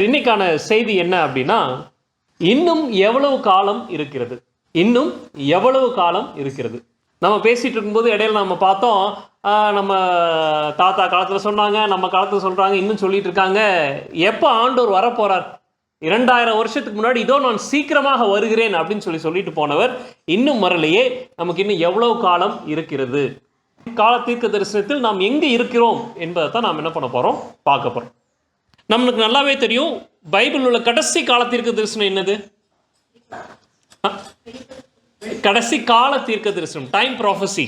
இன்னைக்கான செய்தி என்ன அப்படின்னா, இன்னும் எவ்வளவு காலம் இருக்கிறது? இன்னும் எவ்வளவு காலம் இருக்கிறது? நம்ம பேசிட்டு இருக்கும்போது இடையில நம்ம பார்த்தோம், நம்ம தாத்தா காலத்தில் சொன்னாங்க, நம்ம காலத்தில் சொல்றாங்க, இன்னும் சொல்லிட்டு இருக்காங்க. எப்போ ஆண்டவர் வரப்போறார்? 2000 வருஷத்துக்கு முன்னாடி இதோ நான் சீக்கிரமாக வருகிறேன் அப்படின்னு சொல்லிட்டு போனவர் இன்னும் வரலையே. நமக்கு இன்னும் எவ்வளவு காலம் இருக்கிறது? கால தீர்க்க தரிசனத்தில் நாம் எங்க இருக்கிறோம் என்பதை தான் நாம் என்ன பண்ண போறோம், பார்க்க போறோம். நம்மளுக்கு நல்லாவே தெரியும், பைபிள் உள்ள கடைசி கால தீர்க்க தரிசனம் என்னது? கடைசி கால தீர்க்க தரிசனம், டைம் ப்ராஃபஸி.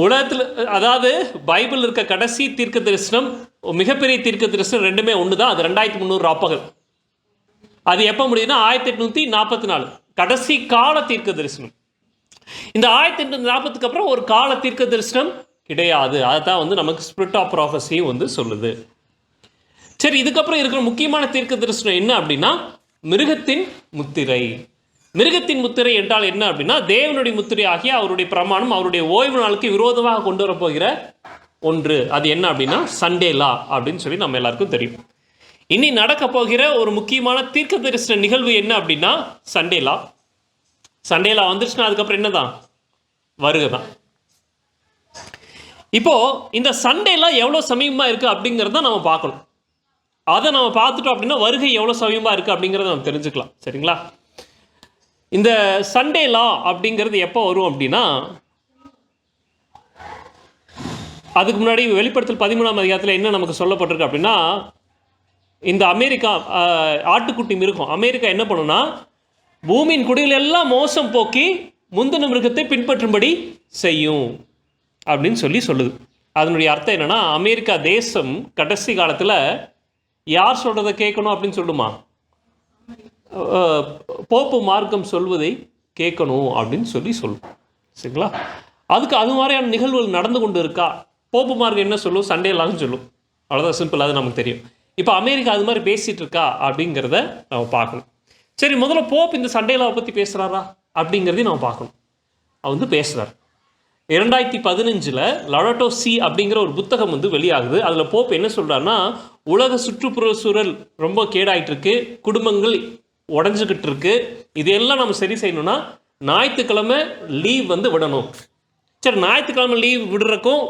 உலகத்தில், அதாவது பைபிள் இருக்க கடைசி தீர்க்க தரிசனம், மிகப்பெரிய தீர்க்க தரிசனம் ரெண்டுமே ஒன்று தான். அது 2300 ராப்பகல். அது எப்போ முடியுதுன்னா 1844, கடைசி கால தீர்க்க தரிசனம். இந்த 1840க்கு அப்புறம் ஒரு கால தீர்க்க தரிசனம் கிடையாது. அதுதான் வந்து நமக்கு ஸ்பிரிட் ஆஃப் ப்ராஃபஸி வந்து சொல்லுது. சரி, இதுக்கப்புறம் இருக்கிற முக்கியமான தீர்க்க தரிசனம் என்ன அப்படின்னா, மிருகத்தின் முத்திரை. மிருகத்தின் முத்திரை என்றால் என்ன அப்படின்னா, தேவனுடைய முத்திரை ஆகிய அவருடைய பிரமாணம் அவருடைய ஓய்வு நாளுக்கு விரோதமாக கொண்டு வரப்போகிற ஒன்று. அது என்ன அப்படின்னா சண்டே லா அப்படின்னு சொல்லி நம்ம எல்லாருக்கும் தெரியும். இனி நடக்க போகிற ஒரு முக்கியமான தீர்க்க தரிசன நிகழ்வு என்ன அப்படின்னா சண்டே லா. சண்டே லா வந்துருச்சுன்னா அதுக்கப்புறம் என்னதான்? வருகை தான். இப்போ இந்த சண்டேலா எவ்வளோ சமீபமாக இருக்குது அப்படிங்கிறத நம்ம பார்க்கணும். அதை நம்ம பார்த்துட்டோம் அப்படின்னா வருகை எவ்வளோ சமீபமாக இருக்குது அப்படிங்கிறத நம்ம தெரிஞ்சுக்கலாம். சரிங்களா? இந்த சண்டே லா அப்படிங்கிறது எப்போ வரும் அப்படின்னா, அதுக்கு முன்னாடி வெளிப்படுத்தல் 13ஆம் அதிகாரத்தில் என்ன நமக்கு சொல்லப்பட்டிருக்கு அப்படின்னா, இந்த அமெரிக்கா ஆட்டுக்குட்டி மிருகம் அமெரிக்கா என்ன பண்ணுன்னா, பூமியின் குடிகள் எல்லாம் மோசம் போக்கி முந்தின மிருகத்தை பின்பற்றும்படி செய்யும் அப்படின்னு சொல்லுது. அதனுடைய அர்த்தம் என்னன்னா, அமெரிக்கா தேசம் கடைசி காலத்தில் யார் சொல்கிறத கேட்கணும் அப்படின்னு சொல்லுமா? போப்பு மார்க்கம் சொல்வதை கேட்கணும் அப்படின்னு சொல்லும். சரிங்களா? அதுக்கு அது மாதிரியான நிகழ்வுகள் நடந்து கொண்டு இருக்கா? போப்பு மார்க்கம் என்ன சொல்லும்? சண்டே லான்னு சொல்லும். அவ்வளோதான், சிம்பிள். அது நமக்கு தெரியும். இப்போ அமெரிக்கா அது மாதிரி பேசிகிட்டு இருக்கா அப்படிங்கிறத நம்ம பார்க்கணும். சரி, முதல்ல போப் இந்த சண்டே லாவை பற்றி பேசுகிறாரா அப்படிங்கிறதையும் நம்ம பார்க்கணும். அவர் வந்து பேசுகிறார். 2015 லொடோட்டோ சி அப்படிங்கிற ஒரு புத்தகம் வந்து வெளியாகுது. அதில் போப் என்ன சொல்கிறாருன்னா, உலக சுற்றுப்புற சூழல் ரொம்ப கேடாயிட்டு இருக்கு, குடும்பங்கள் உடஞ்சிக்கிட்டு இருக்கு, இதெல்லாம் நம்ம சரி செய்யணும்னா ஞாயிற்றுக்கிழமை லீவ் வந்து விடணும். சரி, ஞாயிற்றுக்கிழமை லீவ் விடுறக்கும்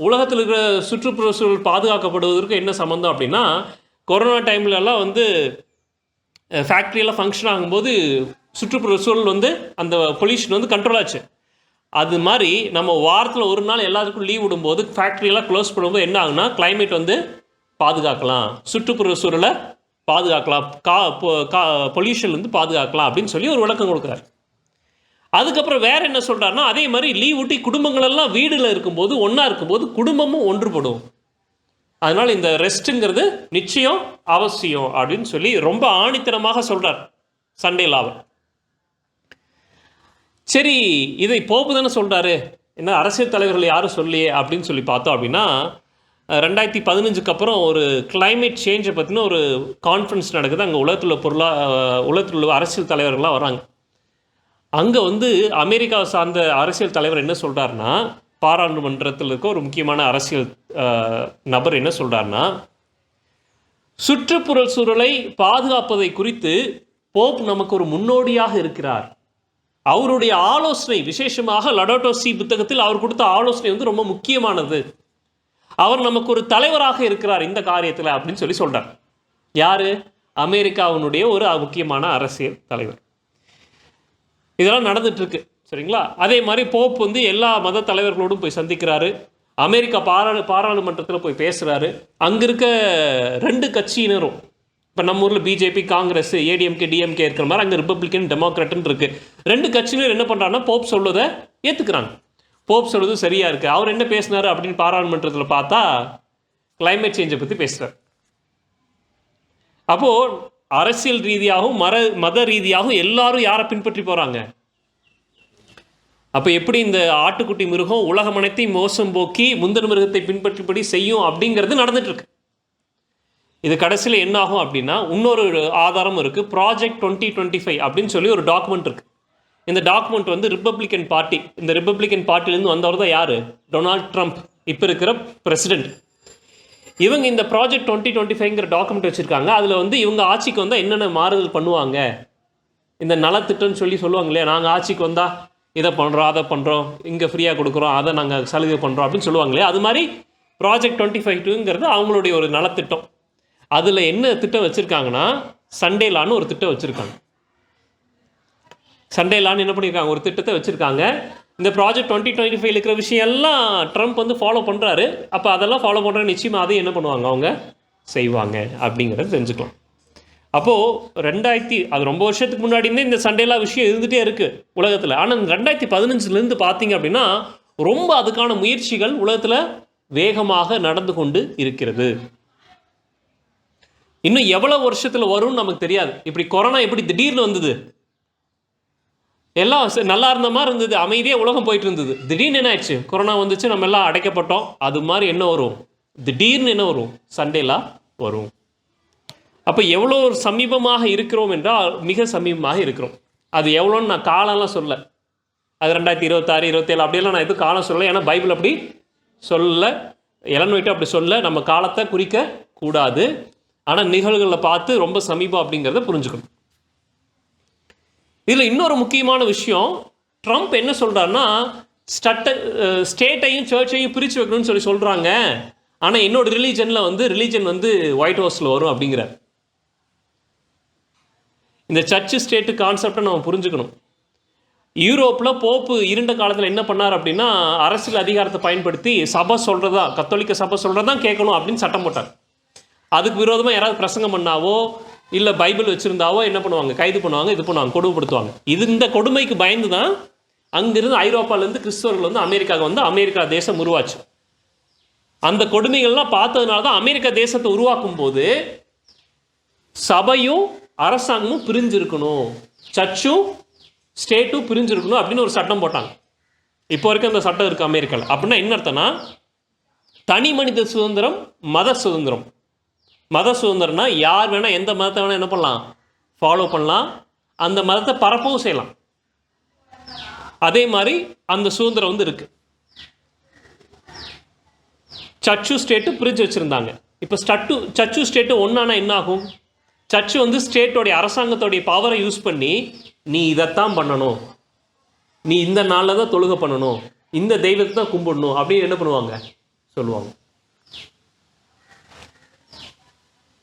உலகத்தில் இருக்கிற சுற்றுப்புற சூழல் பாதுகாக்கப்படுவதற்கு என்ன சம்மந்தம் அப்படின்னா, கொரோனா டைம்லலாம் வந்து ஃபேக்ட்ரியெல்லாம் ஃபங்க்ஷன் ஆகும்போது சுற்றுப்புற சூழல் வந்து அந்த பொல்யூஷன் வந்து கண்ட்ரோல் ஆச்சு. அது மாதிரி நம்ம வாரத்தில் ஒரு நாள் எல்லாத்துக்கும் லீவ் விடும்போது, ஃபேக்ட்ரியெல்லாம் க்ளோஸ் பண்ணும்போது என்ன ஆகுனா, கிளைமேட் வந்து பாதுகாக்கலாம், சுற்றுப்புற சூழலை பாதுகாக்கலாம், பொல்யூஷன் வந்து பாதுகாக்கலாம் அப்படின்னு சொல்லி ஒரு விளக்கம் கொடுக்குறாரு. அதுக்கப்புறம் வேறு என்ன சொல்கிறாருன்னா, அதே மாதிரி லீவ் விட்டு குடும்பங்களெல்லாம் வீடில் இருக்கும்போது, ஒன்றா இருக்கும்போது குடும்பமும் ஒன்றுபடும். அதனால் இந்த ரெஸ்ட்டுங்கிறது நிச்சயம் அவசியம் அப்படின்னு சொல்லி ரொம்ப ஆணித்தனமாக சொல்கிறார் சண்டே லாவை. சரி, இதை போப்பு தானே சொல்கிறாரு, என்ன அரசியல் தலைவர்கள் யாரும் சொல்லியே அப்படின்னு சொல்லி பார்த்தோம் அப்படின்னா, 2015க்கு அப்புறம் ஒரு கிளைமேட் சேஞ்சை பற்றின ஒரு கான்ஃபரன்ஸ் நடக்குது. அங்கே உலகத்தில் உள்ள அரசியல் தலைவர்கள்லாம் வராங்க. அங்கே வந்து அமெரிக்காவை சார்ந்த அரசியல் தலைவர் என்ன சொல்கிறாருன்னா, பாராளுமன்றத்தில் இருக்க ஒரு முக்கியமான அரசியல் நபர் என்ன சொல்கிறாருன்னா, சுற்றுப்புற சூழலை பாதுகாப்பதை குறித்து போப் நமக்கு ஒரு முன்னோடியாக இருக்கிறார். அவருடைய ஆலோசனை, விசேஷமாக லொடோட்டோ சி புத்தகத்தில் அவர் கொடுத்த ஆலோசனை வந்து ரொம்ப முக்கியமானது. அவர் நமக்கு ஒரு தலைவராக இருக்கிறார் இந்த காரியத்தில் அப்படின்னு சொல்கிறார். யார்? அமெரிக்காவினுடைய ஒரு முக்கியமான அரசியல் தலைவர். இதெல்லாம் நடந்துட்டுருக்கு. சரிங்களா? அதே மாதிரி போப் வந்து எல்லா மத தலைவர்களோடும் போய் சந்திக்கிறாரு. அமெரிக்கா பாராளுமன்றத்தில் போய் பேசுகிறாரு. அங்கே இருக்க 2 கட்சியினரும், இப்போ நம்ம ஊரில் பிஜேபி, காங்கிரஸ், ஏடிஎம்கே, டிஎம்கே இருக்கிற மாதிரி அங்கே ரிப்பப்ளிக்கன், டெமோக்ராட்னு இருக்குது. 2 கட்சியினர் என்ன பண்ணுறாங்கன்னா, போப் சொல்வதை ஏற்றுக்கிறாங்க. போப் சொல்வது சரியாக இருக்குது. அவர் என்ன பேசினார் அப்படின்னு பாராளுமன்றத்தில் பார்த்தா கிளைமேட் சேஞ்சை பற்றி பேசுகிறார். அப்போது அரசியல் ரீதியாகவும் மத ரீதியாகவும் எல்லாரும் யாரை பின்பற்றி போகிறாங்க? அப்போ எப்படி இந்த ஆட்டுக்குட்டி மிருகம் உலகம் அனைத்தையும் மோசம் போக்கி முந்தின மிருகத்தை பின்பற்றிபடி செய்யும் அப்படிங்கிறது நடந்துட்டுருக்கு. இது கடைசியில் என்ன ஆகும் அப்படின்னா, இன்னொரு ஆதாரம் இருக்குது. ப்ராஜெக்ட் 2025 அப்படின்னு சொல்லி ஒரு டாக்குமெண்ட் இருக்குது. இந்த டாக்குமெண்ட் வந்து ரிப்பப்ளிக்கன் பார்ட்டி, இந்த ரிப்பப்ளிக்கன் பார்ட்டிலேருந்து வந்தவர் தான் யார்? டொனால்ட் ட்ரம்ப், இப்போ இருக்கிற பிரசிடென்ட். இவங்க இந்த ப்ராஜெக்ட் 2025ங்கிற டாக்குமெண்ட் வச்சுருக்காங்க. அதில் வந்து இவங்க ஆட்சிக்கு வந்தால் என்னென்ன மாறுதல் பண்ணுவாங்க, இந்த நலத்திட்டம்னு சொல்லுவாங்க இல்லையா, நாங்கள் ஆட்சிக்கு வந்தால் இதை பண்ணுறோம், அதை பண்ணுறோம், இங்கே ஃப்ரீயாக கொடுக்குறோம், அதை நாங்கள் சலுகை பண்ணுறோம் அப்படின்னு சொல்லுவாங்க இல்லையா. அது மாதிரி ப்ராஜெக்ட் 2052ங்கிறது அவங்களுடைய ஒரு நலத்திட்டம். அதில் என்ன திட்டம் வச்சுருக்காங்கன்னா, சண்டே லான்னு ஒரு திட்டம் வச்சுருக்காங்க. சண்டே லான்னு என்ன பண்ணியிருக்காங்க, ஒரு திட்டத்தை வச்சுருக்காங்க. இந்த ப்ராஜெக்ட் 2025 இருக்கிற விஷயம் எல்லாம் ட்ரம்ப் வந்து ஃபாலோ பண்ணுறாரு. அப்போ அதெல்லாம் ஃபாலோ பண்ணுற நிச்சயமாக அதையும் என்ன பண்ணுவாங்க, அவங்க செய்வாங்க அப்படிங்கிறத தெரிஞ்சுக்கலாம். அப்போது அது ரொம்ப வருஷத்துக்கு முன்னாடியே இந்த சண்டேலா விஷயம் இருந்துகிட்டே இருக்குது உலகத்தில். ஆனால் 2015 பார்த்தீங்க அப்படின்னா ரொம்ப அதுக்கான முயற்சிகள் உலகத்தில் வேகமாக நடந்து கொண்டு இருக்கிறது. இன்னும் எவ்வளோ வருஷத்தில் வரும்னு நமக்கு தெரியாது. இப்படி கொரோனா எப்படி திடீர்னு வந்தது, எல்லாம் நல்லா இருந்த மாதிரி இருந்தது, அமைதியாக உலகம் போயிட்டு இருந்தது. திடீர்னு என்ன ஆயிடுச்சு, கொரோனா வந்துச்சு, நம்ம எல்லாம் அடைக்கப்பட்டோம். அது மாதிரி என்ன வரும், திடீர்னு என்ன வரும், சண்டேலா வரும். அப்போ எவ்வளோ சமீபமாக இருக்கிறோம் என்றால் மிக சமீபமாக இருக்கிறோம். அது எவ்வளோன்னு நான் காலம்லாம் சொல்ல, அது 2026, 27 அப்படியெல்லாம் நான் எதுவும் காலம் சொல்லலை. ஏன்னா பைபிள் அப்படி சொல்ல, எலன் ஒயிட் அப்படி சொல்ல, நம்ம காலத்தை குறிக்க கூடாது. ஆனால் நிகழ்வுகளை பார்த்து ரொம்ப சமீபம் அப்படிங்கிறத புரிஞ்சுக்கணும். இதில் இன்னொரு முக்கியமான விஷயம், ட்ரம்ப் என்ன சொல்கிறாருன்னா, ஸ்டேட்டையும் சர்ச்சையும் பிரித்து வைக்கணும்னு சொல்கிறாங்க. ஆனால் என்னோட ரிலீஜன் வந்து ஒயிட் ஹவுஸில் வரும் அப்படிங்கிறார். இந்த சர்ச்சு ஸ்டேட்டு கான்செப்டை நம்ம புரிஞ்சுக்கணும். யூரோப்பில் போப்பு இருண்ட காலத்தில் என்ன பண்ணார் அப்படின்னா, அரசியல் அதிகாரத்தை பயன்படுத்தி சபை சொல்கிறதா, கத்தோலிக்க சபை சொல்கிறதான் கேட்கணும் அப்படின்னு சட்டம் போட்டார். அதுக்கு விரோதமாக யாராவது பிரசங்கம் பண்ணாவோ இல்லை பைபிள் வச்சுருந்தாவோ என்ன பண்ணுவாங்க, கைது பண்ணுவாங்க, இது பண்ணுவாங்க, கொடுமைப்படுத்துவாங்க. இந்த கொடுமைக்கு பயந்து தான் அங்கிருந்து ஐரோப்பாவிலேருந்து கிறிஸ்தவர்கள் வந்து அமெரிக்காவுக்கு வந்து அமெரிக்கா தேசம் உருவாச்சு. அந்த கொடுமைகள்லாம் பார்த்ததுனால தான் அமெரிக்கா தேசத்தை உருவாக்கும் போது சபையும் அரசாங்கமும் பிரிஞ்சிருக்கணும், சர்ச்சும் ஸ்டேட்டும் பிரிஞ்சிருக்கணும் அப்படின்னு ஒரு சட்டம் போட்டாங்க. இப்போ வரைக்கும் அந்த சட்டம் இருக்குது அமெரிக்காவில். அப்படின்னா என்ன அர்த்தம்னா, தனி மனித சுதந்திரம், மத சுதந்திரம். மத சுதந்திரம்னா யார் வேணால் எந்த மதத்தை வேணால் என்ன பண்ணலாம், ஃபாலோ பண்ணலாம், அந்த மதத்தை பரப்பவும் செய்யலாம். அதே மாதிரி அந்த சுதந்திரம் வந்து இருக்குது. சர்ச்சு ஸ்டேட்டு பிரிஞ்சு வச்சுருந்தாங்க. இப்போ சர்ச்சு ஸ்டேட்டு ஒன்றானா என்ன ஆகும், சர்ச்சு வந்து ஸ்டேட்டோடைய அரசாங்கத்தோடைய பவரை யூஸ் பண்ணி நீ இதைத்தான் பண்ணணும், நீ இந்த நாளில் தான் தொழுகை பண்ணணும், இந்த தெய்வத்தை தான் கும்பிடணும் அப்படின்னு என்ன பண்ணுவாங்க, சொல்லுவாங்க.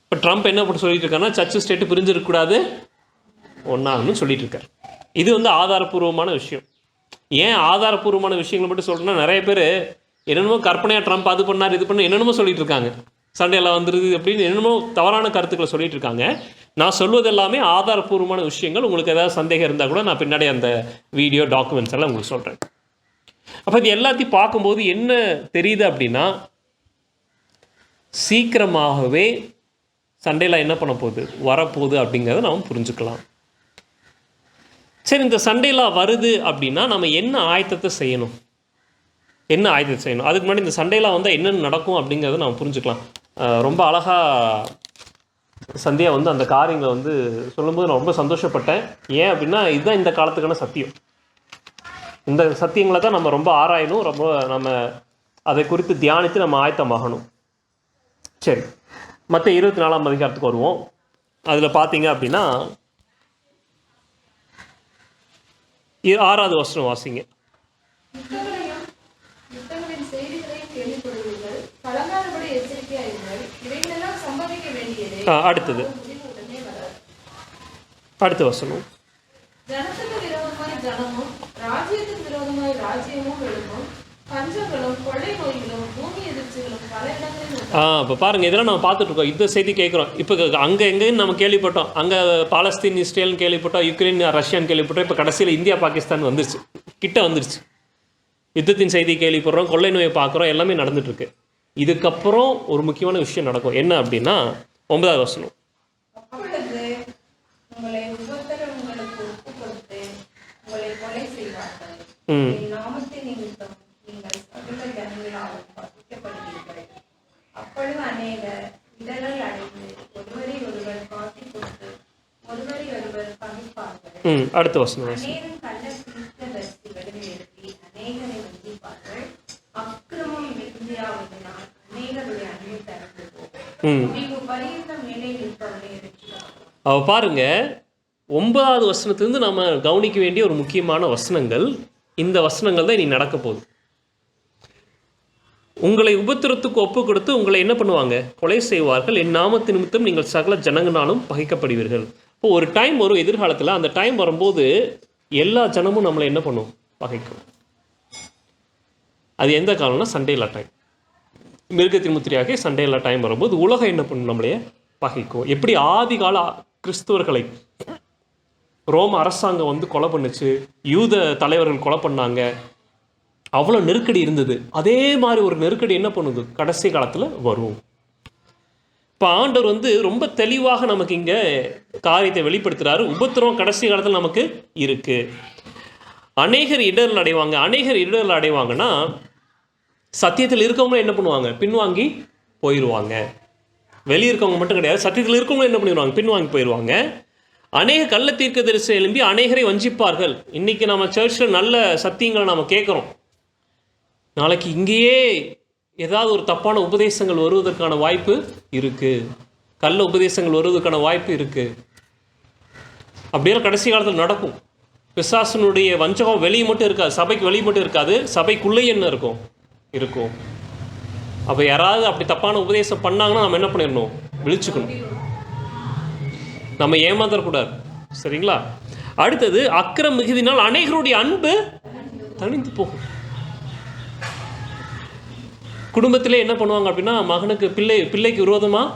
இப்போ ட்ரம்ப் என்ன பண்ணி சொல்லிட்டு இருக்காருன்னா, சர்ச்சு ஸ்டேட்டு பிரிஞ்சிருக்கக்கூடாது, ஒன்றாகணும்னு சொல்லிட்டு இருக்கார். இது வந்து ஆதாரப்பூர்வமான விஷயம். ஏன் ஆதாரப்பூர்வமான விஷயங்களை மட்டும் சொல்கிறேன்னா, நிறைய பேர் என்னென்னமோ கற்பனையாக ட்ரம்ப் அது பண்ணார் இது பண்ண என்னென்னமோ சொல்லிட்டு இருக்காங்க, சண்டையெல்லாம் வந்துடுது அப்படின்னு என்னென்னமோ தவறான கருத்துக்களை சொல்லிட்டு இருக்காங்க. நான் சொல்வது எல்லாமே ஆதாரப்பூர்வமான விஷயங்கள். உங்களுக்கு ஏதாவது சந்தேகம் இருந்தால் கூட நான் பின்னாடி அந்த வீடியோ டாக்குமெண்ட்ஸ் எல்லாம் உங்களுக்கு சொல்கிறேன். அப்போ இது எல்லாத்தையும் பார்க்கும்போது என்ன தெரியுது அப்படின்னா, சீக்கிரமாகவே சண்டையில் என்ன பண்ண போகுது, வரப்போகுது அப்படிங்கிறத நாம் புரிஞ்சுக்கலாம். சரி, இந்த சண்டையெல்லாம் வருது அப்படின்னா நம்ம என்ன ஆயத்தத்தை செய்யணும், அதுக்கு முன்னாடி இந்த சண்டையெல்லாம் வந்தால் என்னென்ன நடக்கும் அப்படிங்கிறத நம்ம புரிஞ்சுக்கலாம். ரொம்ப அழகாக சந்தியா வந்து அந்த காரியங்களை வந்து சொல்லும்போது நான் ரொம்ப சந்தோஷப்பட்டேன். ஏன் அப்படின்னா இதுதான் இந்த காலத்துக்கான சத்தியம். இந்த சத்தியங்களை தான் நம்ம ரொம்ப ஆராயணும், ரொம்ப நம்ம அதை குறித்து தியானித்து நம்ம ஆயத்தமாகணும். சரி, மற்ற 24ஆம் அதிகாரத்துக்கு வருவோம். அதில் பார்த்தீங்க அப்படின்னா 6வது வசனம் வாசிங்க. அடுத்தது அடுத்த வசனம். இப்போ பாருங்கள், இதெல்லாம் நம்ம பார்த்துட்ருக்கோம், இந்த செய்தி கேட்குறோம். இப்போ அங்கே எங்கேன்னு நம்ம கேள்விப்பட்டோம், அங்கே பாலஸ்தீன் இஸ்ரேல்னு கேள்விப்பட்டோம், யுக்ரைன் ரஷ்யான்னு கேள்விப்பட்டோம். இப்போ கடைசியில் இந்தியா பாகிஸ்தான் வந்துருச்சு, கிட்ட வந்துருச்சு. யுத்தத்தின் செய்தி கேள்விப்படுறோம், கொள்ளை நோயை பார்க்குறோம், எல்லாமே நடந்துட்டுருக்கு. இதுக்கப்புறம் ஒரு முக்கியமான விஷயம் நடக்கும். என்ன அப்படின்னா 9வது வசனம். அடுத்த வசனம். ம் அவ பாருங்க, 9வது வசனத்திலிருந்து நம்ம கவனிக்க வேண்டிய ஒரு முக்கியமான வசனங்கள் இந்த வசனங்கள் தான் இனி நடக்க போகுது. உங்களை உபத்திரத்துக்கு ஒப்பு கொடுத்து உங்களை என்ன பண்ணுவாங்க? கொலை செய்வார்கள். என் நாமத்து நிமித்தம் நீங்கள் சகல ஜனங்களாலும் பகைக்கப்படுவீர்கள். இப்போ ஒரு டைம் வரும் எதிர்காலத்தில், அந்த டைம் வரும்போது எல்லா ஜனமும் நம்மளை என்ன பண்ணும்? பகைக்கும். அது எந்த காலம்னா சண்டேலா டைம். மிருகத்தின் முத்திரையாக சண்டேலா டைம் வரும்போது உலகம் என்ன பண்ணும்? நம்மளைய பகைக்கும். எப்படி ஆதி கால கிறிஸ்துவர்களை ரோம அரசாங்கம் வந்து கொலை பண்ணுச்சு, யூத தலைவர்கள் கொலை பண்ணாங்க, அவ்வளோ நெருக்கடி இருந்தது. அதே மாதிரி ஒரு நெருக்கடி என்ன பண்ணுது? கடைசி காலத்தில் வரும். இப்போ ஆண்டவர் வந்து ரொம்ப தெளிவாக நமக்கு இங்கே காரியத்தை வெளிப்படுத்துகிறாரு. உபத்திரம் கடைசி காலத்தில் நமக்கு இருக்குது. அநேகர் இடர்கள் அடைவாங்க. அநேகர் இடர்கள் அடைவாங்கன்னா சத்தியத்தில் இருக்கவங்களும் என்ன பண்ணுவாங்க? பின்வாங்கி போயிடுவாங்க. வெளியே இருக்கவங்க மட்டும் கிடையாது, சத்தியத்தில் இருக்கவங்களும் என்ன பண்ணிடுவாங்க? பின்வாங்கி போயிடுவாங்க. அநேக கள்ள தீர்க்கதரிசி எழும்பி அநேகரை வஞ்சிப்பார்கள். இன்றைக்கி நம்ம சர்ச்சில் நல்ல சத்தியங்களை நம்ம கேட்குறோம். நாளைக்கு இங்கேயே ஏதாவது ஒரு தப்பான உபதேசங்கள் வருவதற்கான வாய்ப்பு இருக்குது. கள்ள உபதேசங்கள் வருவதற்கான வாய்ப்பு இருக்குது. அப்படியே கடைசி காலத்தில் நடக்கும். பிசாசனுடைய வஞ்சகம் வெளியே மட்டும் இருக்காது, சபைக்கு வெளியே மட்டும் இருக்காது, சபைக்குள்ளே என்ன இருக்கும்? அப்போ யாராவது அப்படி தப்பான உபதேசம் பண்ணாங்கன்னா நம்ம என்ன பண்ணிடணும்? விழிச்சுக்கணும். நம்ம ஏமாந்துடக்கூடாது. சரிங்களா? அடுத்தது, அக்கிரம் மிகுதினால் அநேகருடைய அன்பு தணிந்து போகும். குடும்பத்திலே என்ன பண்ணுவாங்க அப்படின்னா, மகனுக்கு பிள்ளைக்கு விரோதமாக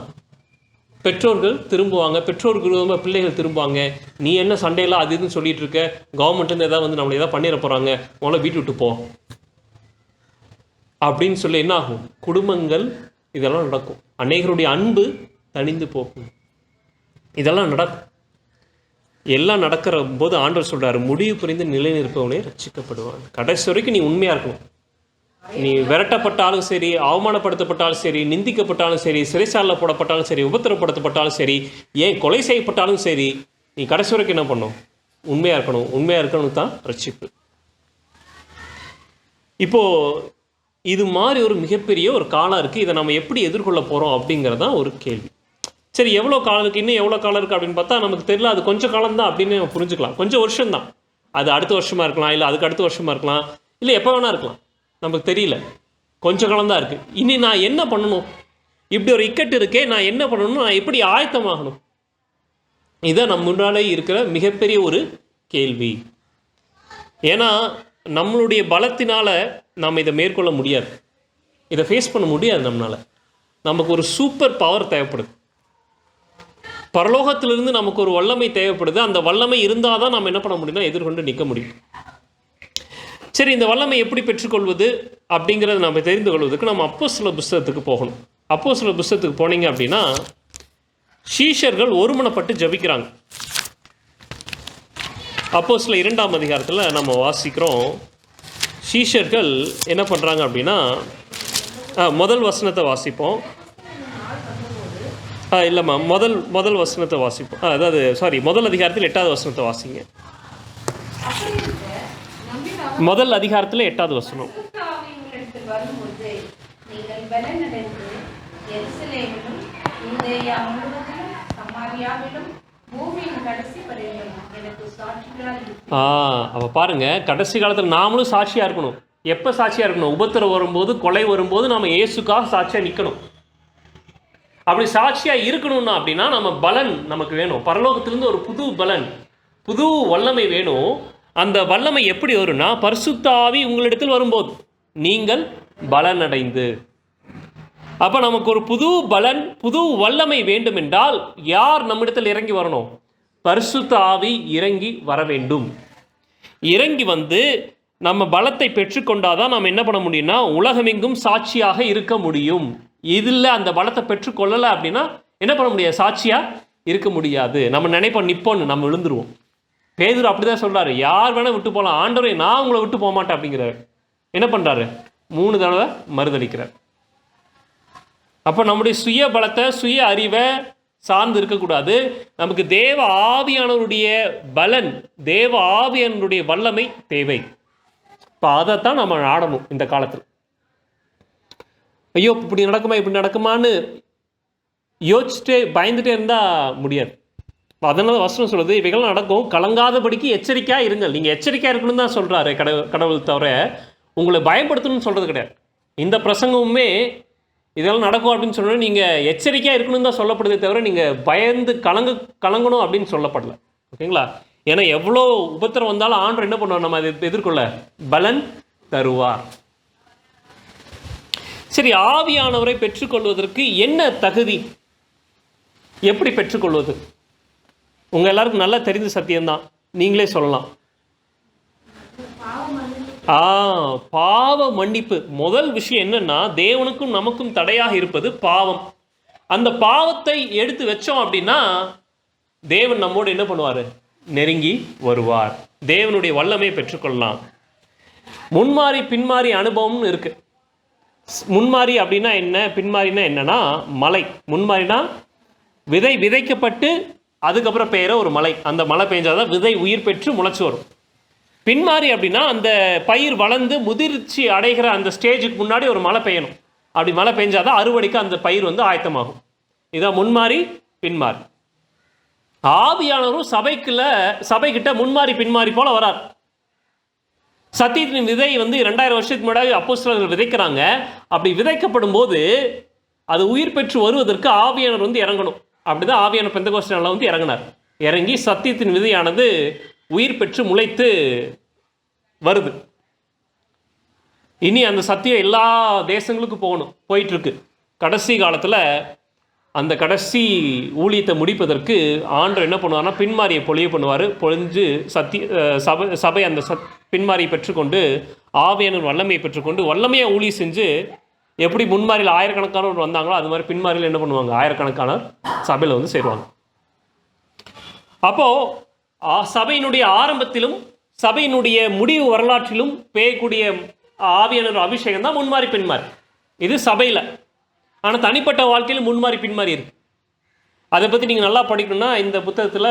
பெற்றோர்கள் திரும்புவாங்க, பெற்றோருக்கு விரோதமாக பிள்ளைகள் திரும்புவாங்க. நீ என்ன சண்டையெல்லாம் அது இதுன்னு சொல்லிட்டு இருக்க, கவர்மெண்ட்லேருந்து எதாவது வந்து நம்மளை எதாவது பண்ணிட போகிறாங்க, முதல்ல வீட்டு விட்டு போ அப்படின்னு சொல்லி என்ன ஆகும்? குடும்பங்கள் இதெல்லாம் நடக்கும். அநேகருடைய அன்பு தணிந்து போகும். இதெல்லாம் நடக்கும். எல்லாம் நடக்கிற போது ஆண்டவர் சொல்கிறாரு, முடிவு புரிந்து நிலை நிற்பவனே ரட்சிக்கப்படுவாங்க. கடைசி வரைக்கும் நீ உண்மையாக இருக்கணும். நீ விரட்டப்பட்டாலும் சரி, அவமானப்படுத்தப்பட்டாலும் சரி, நிந்திக்கப்பட்டாலும் சரி, சிறைச்சாலையில் போடப்பட்டாலும் சரி, உபத்திரப்படுத்தப்பட்டாலும் சரி, ஏன் கொலை செய்யப்பட்டாலும் சரி, நீ கடைசி வரைக்கும் என்ன பண்ணணும்? உண்மையாக இருக்கணும். உண்மையாக இருக்கணும் தான் ரட்சிப்பு. இப்போது இது மாதிரி ஒரு மிகப்பெரிய ஒரு காலம் இருக்குது. இதை நம்ம எப்படி எதிர்கொள்ள போகிறோம் அப்படிங்கிறதான் ஒரு கேள்வி. சரி, எவ்வளோ காலம் இருக்குது, இன்னும் எவ்வளோ காலம் இருக்குது அப்படின்னு பார்த்தா நமக்கு தெரியல. அது கொஞ்சம் காலம் தான் அப்படின்னு நம்ம புரிஞ்சுக்கலாம். கொஞ்சம் வருஷம்தான். அது அடுத்த வருஷமாக இருக்கலாம், இல்லை அதுக்கு அடுத்த வருஷமாக இருக்கலாம், இல்லை எப்போ வேணா இருக்கலாம், நமக்கு தெரியல. கொஞ்சம் காலம் தான் இருக்குது. இனி நான் என்ன பண்ணணும்? இப்படி ஒரு இக்கட்டு இருக்கே, நான் என்ன பண்ணணும்? நான் எப்படி ஆயத்தமாகணும்? இதுதான் நம்ம முன்னாலே இருக்கிற மிகப்பெரிய ஒரு கேள்வி. ஏன்னா நம்மளுடைய பலத்தினால் நம்ம இதை மேற்கொள்ள முடியாது, இதை ஃபேஸ் பண்ண முடியாது. நமக்கு ஒரு சூப்பர் பவர் தேவைப்படுது. பரலோகத்திலிருந்து நமக்கு ஒரு வல்லமை தேவைப்படுது. அந்த வல்லமை இருந்தால் தான் நம்ம என்ன பண்ண முடியும்னா எதிர்கொண்டு நிற்க முடியும். சரி, இந்த வல்லமை எப்படி பெற்றுக்கொள்வது அப்படிங்கிறத நம்ம தெரிந்து கொள்வதற்கு நம்ம அப்போஸ்தலர் புஸ்தகத்துக்கு போகணும். அப்போஸ்தலர் புஸ்தகத்துக்கு போனீங்க அப்படின்னா சீஷர்கள் ஒருமனப்பட்டு ஜபிக்கிறாங்க. அப்போஸ்தலர் 2ஆம் அதிகாரத்தில் நம்ம வாசிக்கிறோம். சீஷர்கள் என்ன பண்ணுறாங்க அப்படின்னா, முதல் வசனத்தை வாசிப்போம். இல்லைம்மா, முதல் வசனத்தை வாசிப்போம். அதாவது முதல் அதிகாரத்தில் 8வது வசனத்தை வாசிங்க. முதல் அதிகாரத்தில் 8வது வசனம். அவ பாருங்க, கடைசி காலத்தில் நாமளும் சாட்சியாக இருக்கணும். எப்போ சாட்சியாக இருக்கணும்? உபத்திரம் வரும்போது, கொலை வரும்போது நம்ம இயேசுக்காக சாட்சியாக நிற்கணும். அப்படி சாட்சியாக இருக்கணும்னா அப்படின்னா நம்ம பலன் நமக்கு வேணும். பரலோகத்திலிருந்து ஒரு புது பலன், புது வல்லமை வேணும். அந்த வல்லமை எப்படி வரும்னா, பரிசுத்த ஆவி உங்களிடத்தில் வரும்போது நீங்கள் பலனடைந்து. அப்போ நமக்கு ஒரு புது பலன், புது வல்லமை வேண்டும் என்றால் யார் நம்மிடத்தில் இறங்கி வரணும்? பரிசுத்த ஆவி இறங்கி வர வேண்டும். இறங்கி வந்து நம்ம பலத்தை பெற்றுக்கொண்டாதான் நம்ம என்ன பண்ண முடியும்னா உலகமெங்கும் சாட்சியாக இருக்க முடியும். இதில் அந்த பலத்தை பெற்றுக்கொள்ளலை அப்படின்னா என்ன பண்ண முடியாது? சாட்சியாக இருக்க முடியாது. நம்ம நினைப்போம் நிற்போன்னு, நம்ம விழுந்துருவோம். பேதுரு அப்படி தான் சொல்கிறாரு, யார் வேணால் விட்டு போகலாம், ஆண்டவரே நான் உங்களை விட்டு போக மாட்டேன் அப்படிங்கிறார். என்ன பண்ணுறாரு? 3 தடவை மறுதளிக்கிறார். அப்போ நம்முடைய சுய பலத்தை, சுய அறிவை சார்ந்து இருக்கக்கூடாது. நமக்கு தேவ ஆவியானவருடைய பலன், தேவ ஆவியானவருடைய வல்லமை தேவை. இப்போ அதைத்தான் நம்ம நாடணும் இந்த காலத்தில். ஐயோ இப்படி நடக்குமா இப்படி நடக்குமான்னு யோசிச்சுட்டே பயந்துட்டே இருந்தால் முடியாது. அதனால வசனம் சொல்கிறது, இவைகள் நடக்கும், கலங்காதபடிக்கு எச்சரிக்கையாக இருங்கள். நீங்கள் எச்சரிக்கையாக இருக்கணும்னு தான் சொல்கிறாரு கடவுள் தவிர உங்களை பயப்படுத்தணும்னு சொல்கிறது கிடையாது. இந்த பிரசங்கமுமே இதெல்லாம் நடக்கும் அப்படின்னு சொன்னால் நீங்கள் எச்சரிக்கையாக இருக்கணும்னு தான் சொல்லப்படுதே தவிர நீங்கள் பயந்து கலங்கணும் அப்படின்னு சொல்லப்படலை. ஓகேங்களா? ஏன்னா எவ்வளோ உபத்திரம் வந்தாலும் ஆண்டவர் என்ன பண்ணுவார், நம்ம அதை எதிர்கொள்ள பலன் தருவார். சரி, ஆவியானவரை பெற்றுக்கொள்வதற்கு என்ன தகுதி, எப்படி பெற்றுக்கொள்வது? உங்கள் எல்லாருக்கும் நல்லா தெரிந்த சத்தியம்தான், நீங்களே சொல்லலாம். பாவ மன்னிப்பு. முதல் விஷயம் என்னன்னா, தேவனுக்கும் நமக்கும் தடையாக இருப்பது பாவம். அந்த பாவத்தை எடுத்து வச்சோம் அப்படின்னா தேவன் நம்மோடு என்ன பண்ணுவார், நெருங்கி வருவார். தேவனுடைய வல்லமையை பெற்றுக்கொள்ளலாம். முன்மாறி பின்மாறி அனுபவம்னு இருக்கு. முன்மாறி அப்படின்னா என்ன, பின்மாறினா என்னன்னா மலை. முன்மாறினா விதை விதைக்கப்பட்டு அதுக்கப்புறம் பெய்கிற ஒரு மலை. அந்த மழை பெஞ்சாதான் விதை உயிர் பெற்று முளைச்சி வரும். பின்மாறி அப்படின்னா அந்த பயிர் வளர்ந்து முதிர்ச்சி அடைகிற அந்த ஸ்டேஜுக்கு முன்னாடி ஒரு மழை பெய்யணும். அப்படி மழை பெஞ்சாதான் அறுவடைக்கு அந்த பயிர் ஆயத்தமாகும். இதான் முன்மாறி பின்மாறி. ஆவியானவரும் சபைக்கிட்ட முன்மாறி பின்மாறி போல வரார். சத்தியத்தின் விதை 2000 வருஷத்துக்கு முன்னாடி அப்போஸ்தலர்கள் விதைக்கிறாங்க. அப்படி விதைக்கப்படும் போது அது உயிர் பெற்று வருவதற்கு ஆவியானவர் இறங்கணும். அப்படிதான் ஆவியானவர் பெந்தெகோஸ்தே நாளில் இறங்கினார். இறங்கி சத்தியத்தின் விதையானது உயிர் பெற்று முளைத்து வருது. இனி அந்த சத்தியம் எல்லா தேசங்களுக்கும் போயிட்டுருக்கு. கடைசி காலத்தில் அந்த கடைசி ஊழியத்தை முடிப்பதற்கு ஆண்டவர் என்ன பண்ணுவார்னா, பின்மாரியை பொழிஞ்சு சபை அந்த பின்மாரியை பெற்றுக்கொண்டு ஆவியானவர் வல்லமையை பெற்றுக்கொண்டு வல்லமையாக ஊழியம் செஞ்சு, எப்படி முன்மாரியில் ஆயிரக்கணக்கானவர் வந்தாங்களோ அது மாதிரி பின்மாரியில் என்ன பண்ணுவாங்க, ஆயிரக்கணக்கான சபையில் சேருவாங்க. அப்போது சபையினுடைய ஆரம்பத்திலும் சபையினுடைய முடிவு வரலாற்றிலும் பெய்யக்கூடிய ஆவியானவர் அபிஷேகம் தான் முன்மாரி பின்மாரி. இது சபையில். ஆனால் தனிப்பட்ட வாழ்க்கையில் முன்மாரி பின்மாரி இருக்கு. அதை பற்றி நீங்கள் நல்லா படிக்கணும்னா இந்த புத்தகத்தில்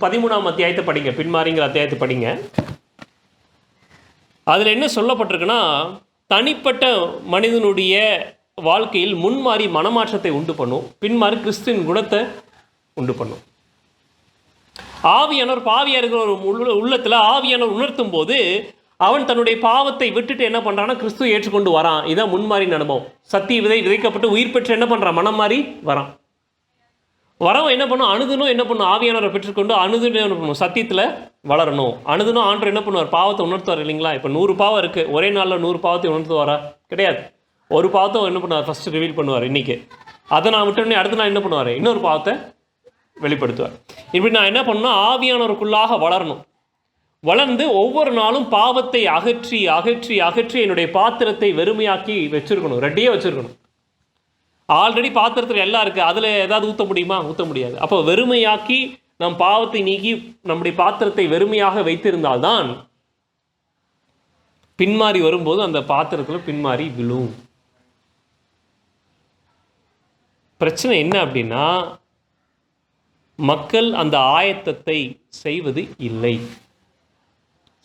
13ஆம் அத்தியாயத்தை படிங்க, பின்மாரிங்கிற அத்தியாயத்தை படிங்க. அதில் என்ன சொல்லப்பட்டிருக்குன்னா, தனிப்பட்ட மனிதனுடைய வாழ்க்கையில் முன்மாரி மனமாற்றத்தை உண்டு பண்ணும், பின்மாரி கிறிஸ்துவின் குணத்தை உண்டு பண்ணும். ஆவியானவர் பாவியாக இருக்கிற ஒரு உள்ளத்தில் ஆவியானவர் உணர்த்தும் போது அவன் தன்னுடைய பாவத்தை விட்டுட்டு என்ன பண்ணுறான்னா கிறிஸ்துவை ஏற்றுக்கொண்டு வரான். இதான் முன்மாரின் அனுபவம். சத்திய விதை விதைக்கப்பட்டு உயிர் பெற்று என்ன பண்ணுறான், மனம் மாறி வரான். வரவன் என்ன பண்ணும், அணுதுனும் என்ன பண்ணும், ஆவியானவரை பெற்றுக்கொண்டு அணுதுன்னு என்ன பண்ணும், சத்தியத்தில் வளரணும். அணுதுனும் ஆண்டவர் என்ன பண்ணுவார், பாவத்தை உணர்த்துவார் இல்லைங்களா? இப்போ 100 பாவம் இருக்குது, ஒரே நாளில் 100 பாவத்தை உணர்த்துவாரா? கிடையாது. ஒரு பாவத்தை என்ன பண்ணுவார், ஃபஸ்ட்டு ரிவீல் பண்ணுவார். இன்றைக்கி அதை நான் விட்டோடனே அடுத்த நாள் என்ன பண்ணுவார், இன்னொரு பாவத்தை வெளிப்படுத்துவார். இப்படி நான் என்ன பண்ணணும், ஆவியானவருக்குள்ளாக வளரணும். வளர்ந்து ஒவ்வொரு நாளும் பாவத்தை அகற்றி அகற்றி அகற்றி என்னுடைய பாத்திரத்தை வெறுமையாக்கி வச்சுருக்கணும், ரெடியாக வச்சுருக்கணும். ஆல்ரெடி பாத்திரத்தில் எல்லாம் இருக்குது, அதில் ஏதாவது ஊற்ற முடியுமா? ஊற்ற முடியாது. அப்போ வெறுமையாக்கி நம் பாவத்தை நீக்கி நம்முடைய பாத்திரத்தை வெறுமையாக வைத்திருந்தால்தான் பின்மாறி வரும்போது அந்த பாத்திரத்தில் பின்மாறி விழும். பிரச்சனை என்ன அப்படின்னா, மக்கள் அந்த ஆயத்தத்தை செய்வது இல்லை.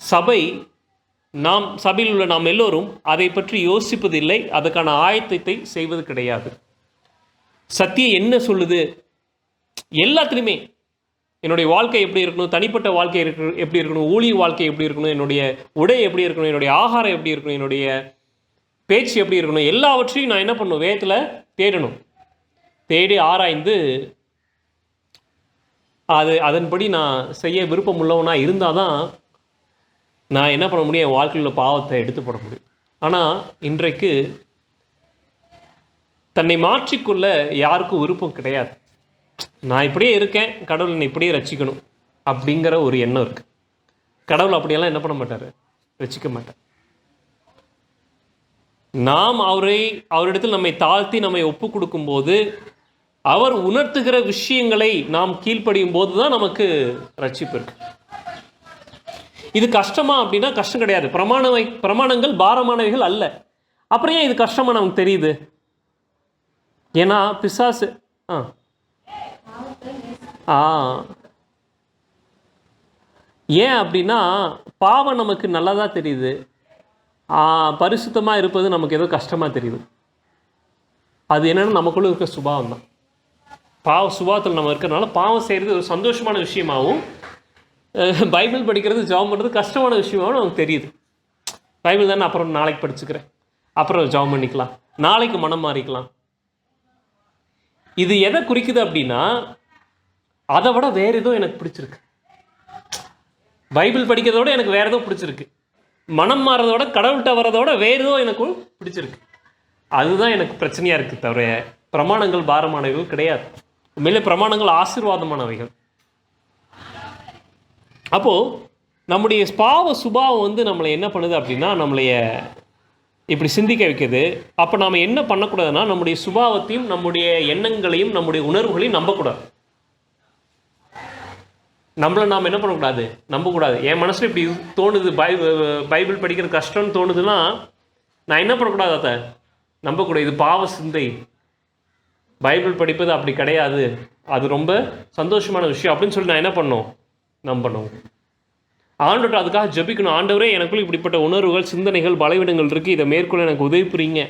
சபையில் உள்ள நாம் எல்லோரும் அதை பற்றி யோசிப்பதில்லை, அதுக்கான ஆயத்தத்தை செய்வது கிடையாது. சத்தியம் என்ன சொல்லுது? எல்லாத்துலேயுமே என்னுடைய வாழ்க்கை எப்படி இருக்கணும், தனிப்பட்ட வாழ்க்கை எப்படி இருக்கணும், ஊழிய வாழ்க்கை எப்படி இருக்கணும், என்னுடைய உடை எப்படி இருக்கணும், என்னுடைய ஆகாரம் எப்படி இருக்கணும், என்னுடைய பேச்சு எப்படி இருக்கணும், எல்லாவற்றையும் நான் என்ன பண்ணணும், வேதத்தில் தேடணும். தேடி ஆராய்ந்து அதன்படி நான் செய்ய விருப்பம் உள்ளவனாக இருந்தால் தான் நான் என்ன பண்ண முடியும், என் வாழ்க்கையில் பாவத்தை எடுத்து போட முடியும். ஆனால் இன்றைக்கு தன்னை மாற்றிக்கொள்ள யாருக்கும் விருப்பம் கிடையாது. நான் இப்படியே இருக்கேன், கடவுள் என்னை இப்படியே ரசிக்கணும் அப்படிங்கிற ஒரு எண்ணம் இருக்குது. கடவுள் அப்படியெல்லாம் என்ன பண்ண மாட்டார், ரசிக்க மாட்டார். நாம் அவரிடத்தில் நம்மை தாழ்த்தி நம்மை ஒப்பு கொடுக்கும்போது, அவர் உணர்த்துகிற விஷயங்களை நாம் கீழ்ப்படியும் போது தான் நமக்கு ரட்சிப்பு இருக்கு. இது கஷ்டமா அப்படின்னா கஷ்டம் கிடையாது. பிரமாணங்கள் பாரமானவைகள் அல்ல. அப்புறம் ஏன் இது கஷ்டமா நமக்கு தெரியுது? ஏன்னா பிசாசு ஏன் அப்படின்னா, பாவம் நமக்கு நல்லதாக தெரியுது, பரிசுத்தமாக இருப்பது நமக்கு ஏதோ கஷ்டமாக தெரியுது. அது என்னென்னா நமக்குள்ள இருக்க சுபாவம் தான். பாவ சுபாவத்தில் நம்ம இருக்கிறனால பாவம் செய்கிறது ஒரு சந்தோஷமான விஷயமாகவும், பைபிள் படிக்கிறது ஜெபம் பண்ணுறது கஷ்டமான விஷயமாகவும் நமக்கு தெரியுது. பைபிள் தானே, அப்புறம் நாளைக்கு படிச்சுக்கிறேன், அப்புறம் ஜெபம் பண்ணிக்கலாம், நாளைக்கு மனம் மாறிக்கலாம். இது எதை குறிக்குது அப்படின்னா, அதை விட வேறு ஏதோ எனக்கு பிடிச்சிருக்கு. பைபிள் படிக்கிறதோட எனக்கு வேறு ஏதோ பிடிச்சிருக்கு. மனம் மாறதோட, கடவுள்கிட்ட வர்றதோட வேறு ஏதோ எனக்கு பிடிச்சிருக்கு. அதுதான் எனக்கு பிரச்சனையாக இருக்குது. தவிர பிரமாணங்கள் பாரமானவைகள் கிடையாது. உண்மையிலே பிரமாணங்கள் ஆசீர்வாதமானவைகள். அப்போது நம்முடைய பாவ சுபாவம் வந்து நம்மளை என்ன பண்ணுது அப்படின்னா, நம்மளைய இப்படி சிந்திக்க வைக்குது. அப்போ நாம் என்ன பண்ணக்கூடாதுன்னா, நம்முடைய சுபாவத்தையும் நம்முடைய எண்ணங்களையும் நம்முடைய உணர்வுகளையும் நம்பக்கூடாது. நம்மளை நாம் என்ன பண்ணக்கூடாது, நம்பக்கூடாது. என் மனசில் இப்படி தோணுது, பைபிள் படிக்கிறது கஷ்டம்னு தோணுதுன்னா நான் என்ன பண்ணக்கூடாது, அதை நம்பக்கூடாது. இது பாவ சிந்தை, பைபிள் படிப்பது அப்படி கிடையாது, அது ரொம்ப சந்தோஷமான விஷயம் அப்படின்னு சொல்லி நான் என்ன பண்ணணும், நம்பணும். ஆண்டவர்கிட்ட அதுக்காக ஜெபிக்கணும். ஆண்டவரே, எனக்குள்ள இப்படிப்பட்ட உணர்வுகள், சிந்தனைகள், பலவீனங்கள் இருக்குது, இதை மேற்கொள்ள எனக்கு உதவி புரியுங்க,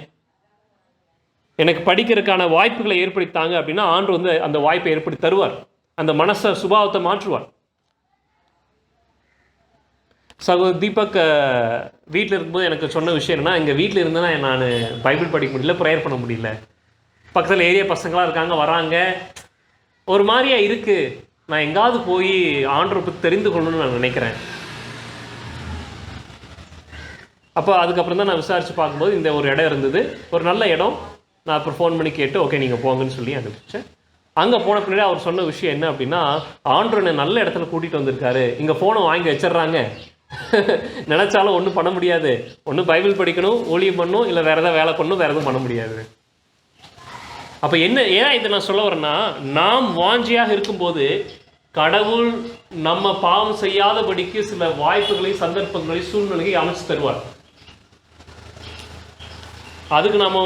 எனக்கு படிக்கிறதுக்கான வாய்ப்புகளை ஏற்படுத்தாங்க அப்படின்னா ஆண்டவர் வந்து அந்த வாய்ப்பை ஏற்படுத்தி தருவார். அந்த மனசை சுபாவத்தை மாற்றுவார். சகோதர் தீபக் வீட்டில் இருக்கும்போது எனக்கு சொன்ன விஷயம் என்னன்னா, எங்கள் வீட்டில் இருந்தேன்னா நான் பைபிள் படிக்க முடியல, ப்ரேயர் பண்ண முடியல. பக்கத்தில் ஏரியா பசங்களாம் இருக்காங்க, வராங்க, ஒரு மாதிரியாக இருக்குது. நான் எங்காவது போய் ஆண்டவரை பற்றி தெரிந்து கொள்ளணும்னு நான் நினைக்கிறேன். அப்போ அதுக்கப்புறம் தான் நான் விசாரித்து பார்க்கும்போது இந்த ஒரு இடம் இருந்தது, ஒரு நல்ல இடம். நான் அப்புறம் ஃபோன் பண்ணி கேட்டு ஓகே நீங்கள் போங்கன்னு சொல்லி அனுப்பிச்சேன். அங்கே போன பின்னாடி அவர் சொன்ன விஷயம் என்ன அப்படின்னா, ஆண்டவர் என்னை நல்ல இடத்துல கூட்டிகிட்டு வந்திருக்காரு, இங்கே ஃபோனை வாங்கி வச்சிட்றாங்க, நினச்சாலும் ஒன்றும் பண்ண முடியாது, ஒன்று பைபிள் படிக்கணும், ஊழியம் பண்ணணும், இல்லை வேறு எதாவது வேலை பண்ணணும், வேறு எதுவும் பண்ண முடியாது. அப்போ என்ன, ஏன் இதை நான் சொல்ல வரேன்னா, நாம் வாஞ்சியாக இருக்கும்போது கடவுள் நம்ம பாவம் செய்யாதபடிக்கு சில வாய்ப்புகளை, சந்தர்ப்பங்களை, சூழ்நிலையை அமைச்சு தருவார். அதுக்கு நாம்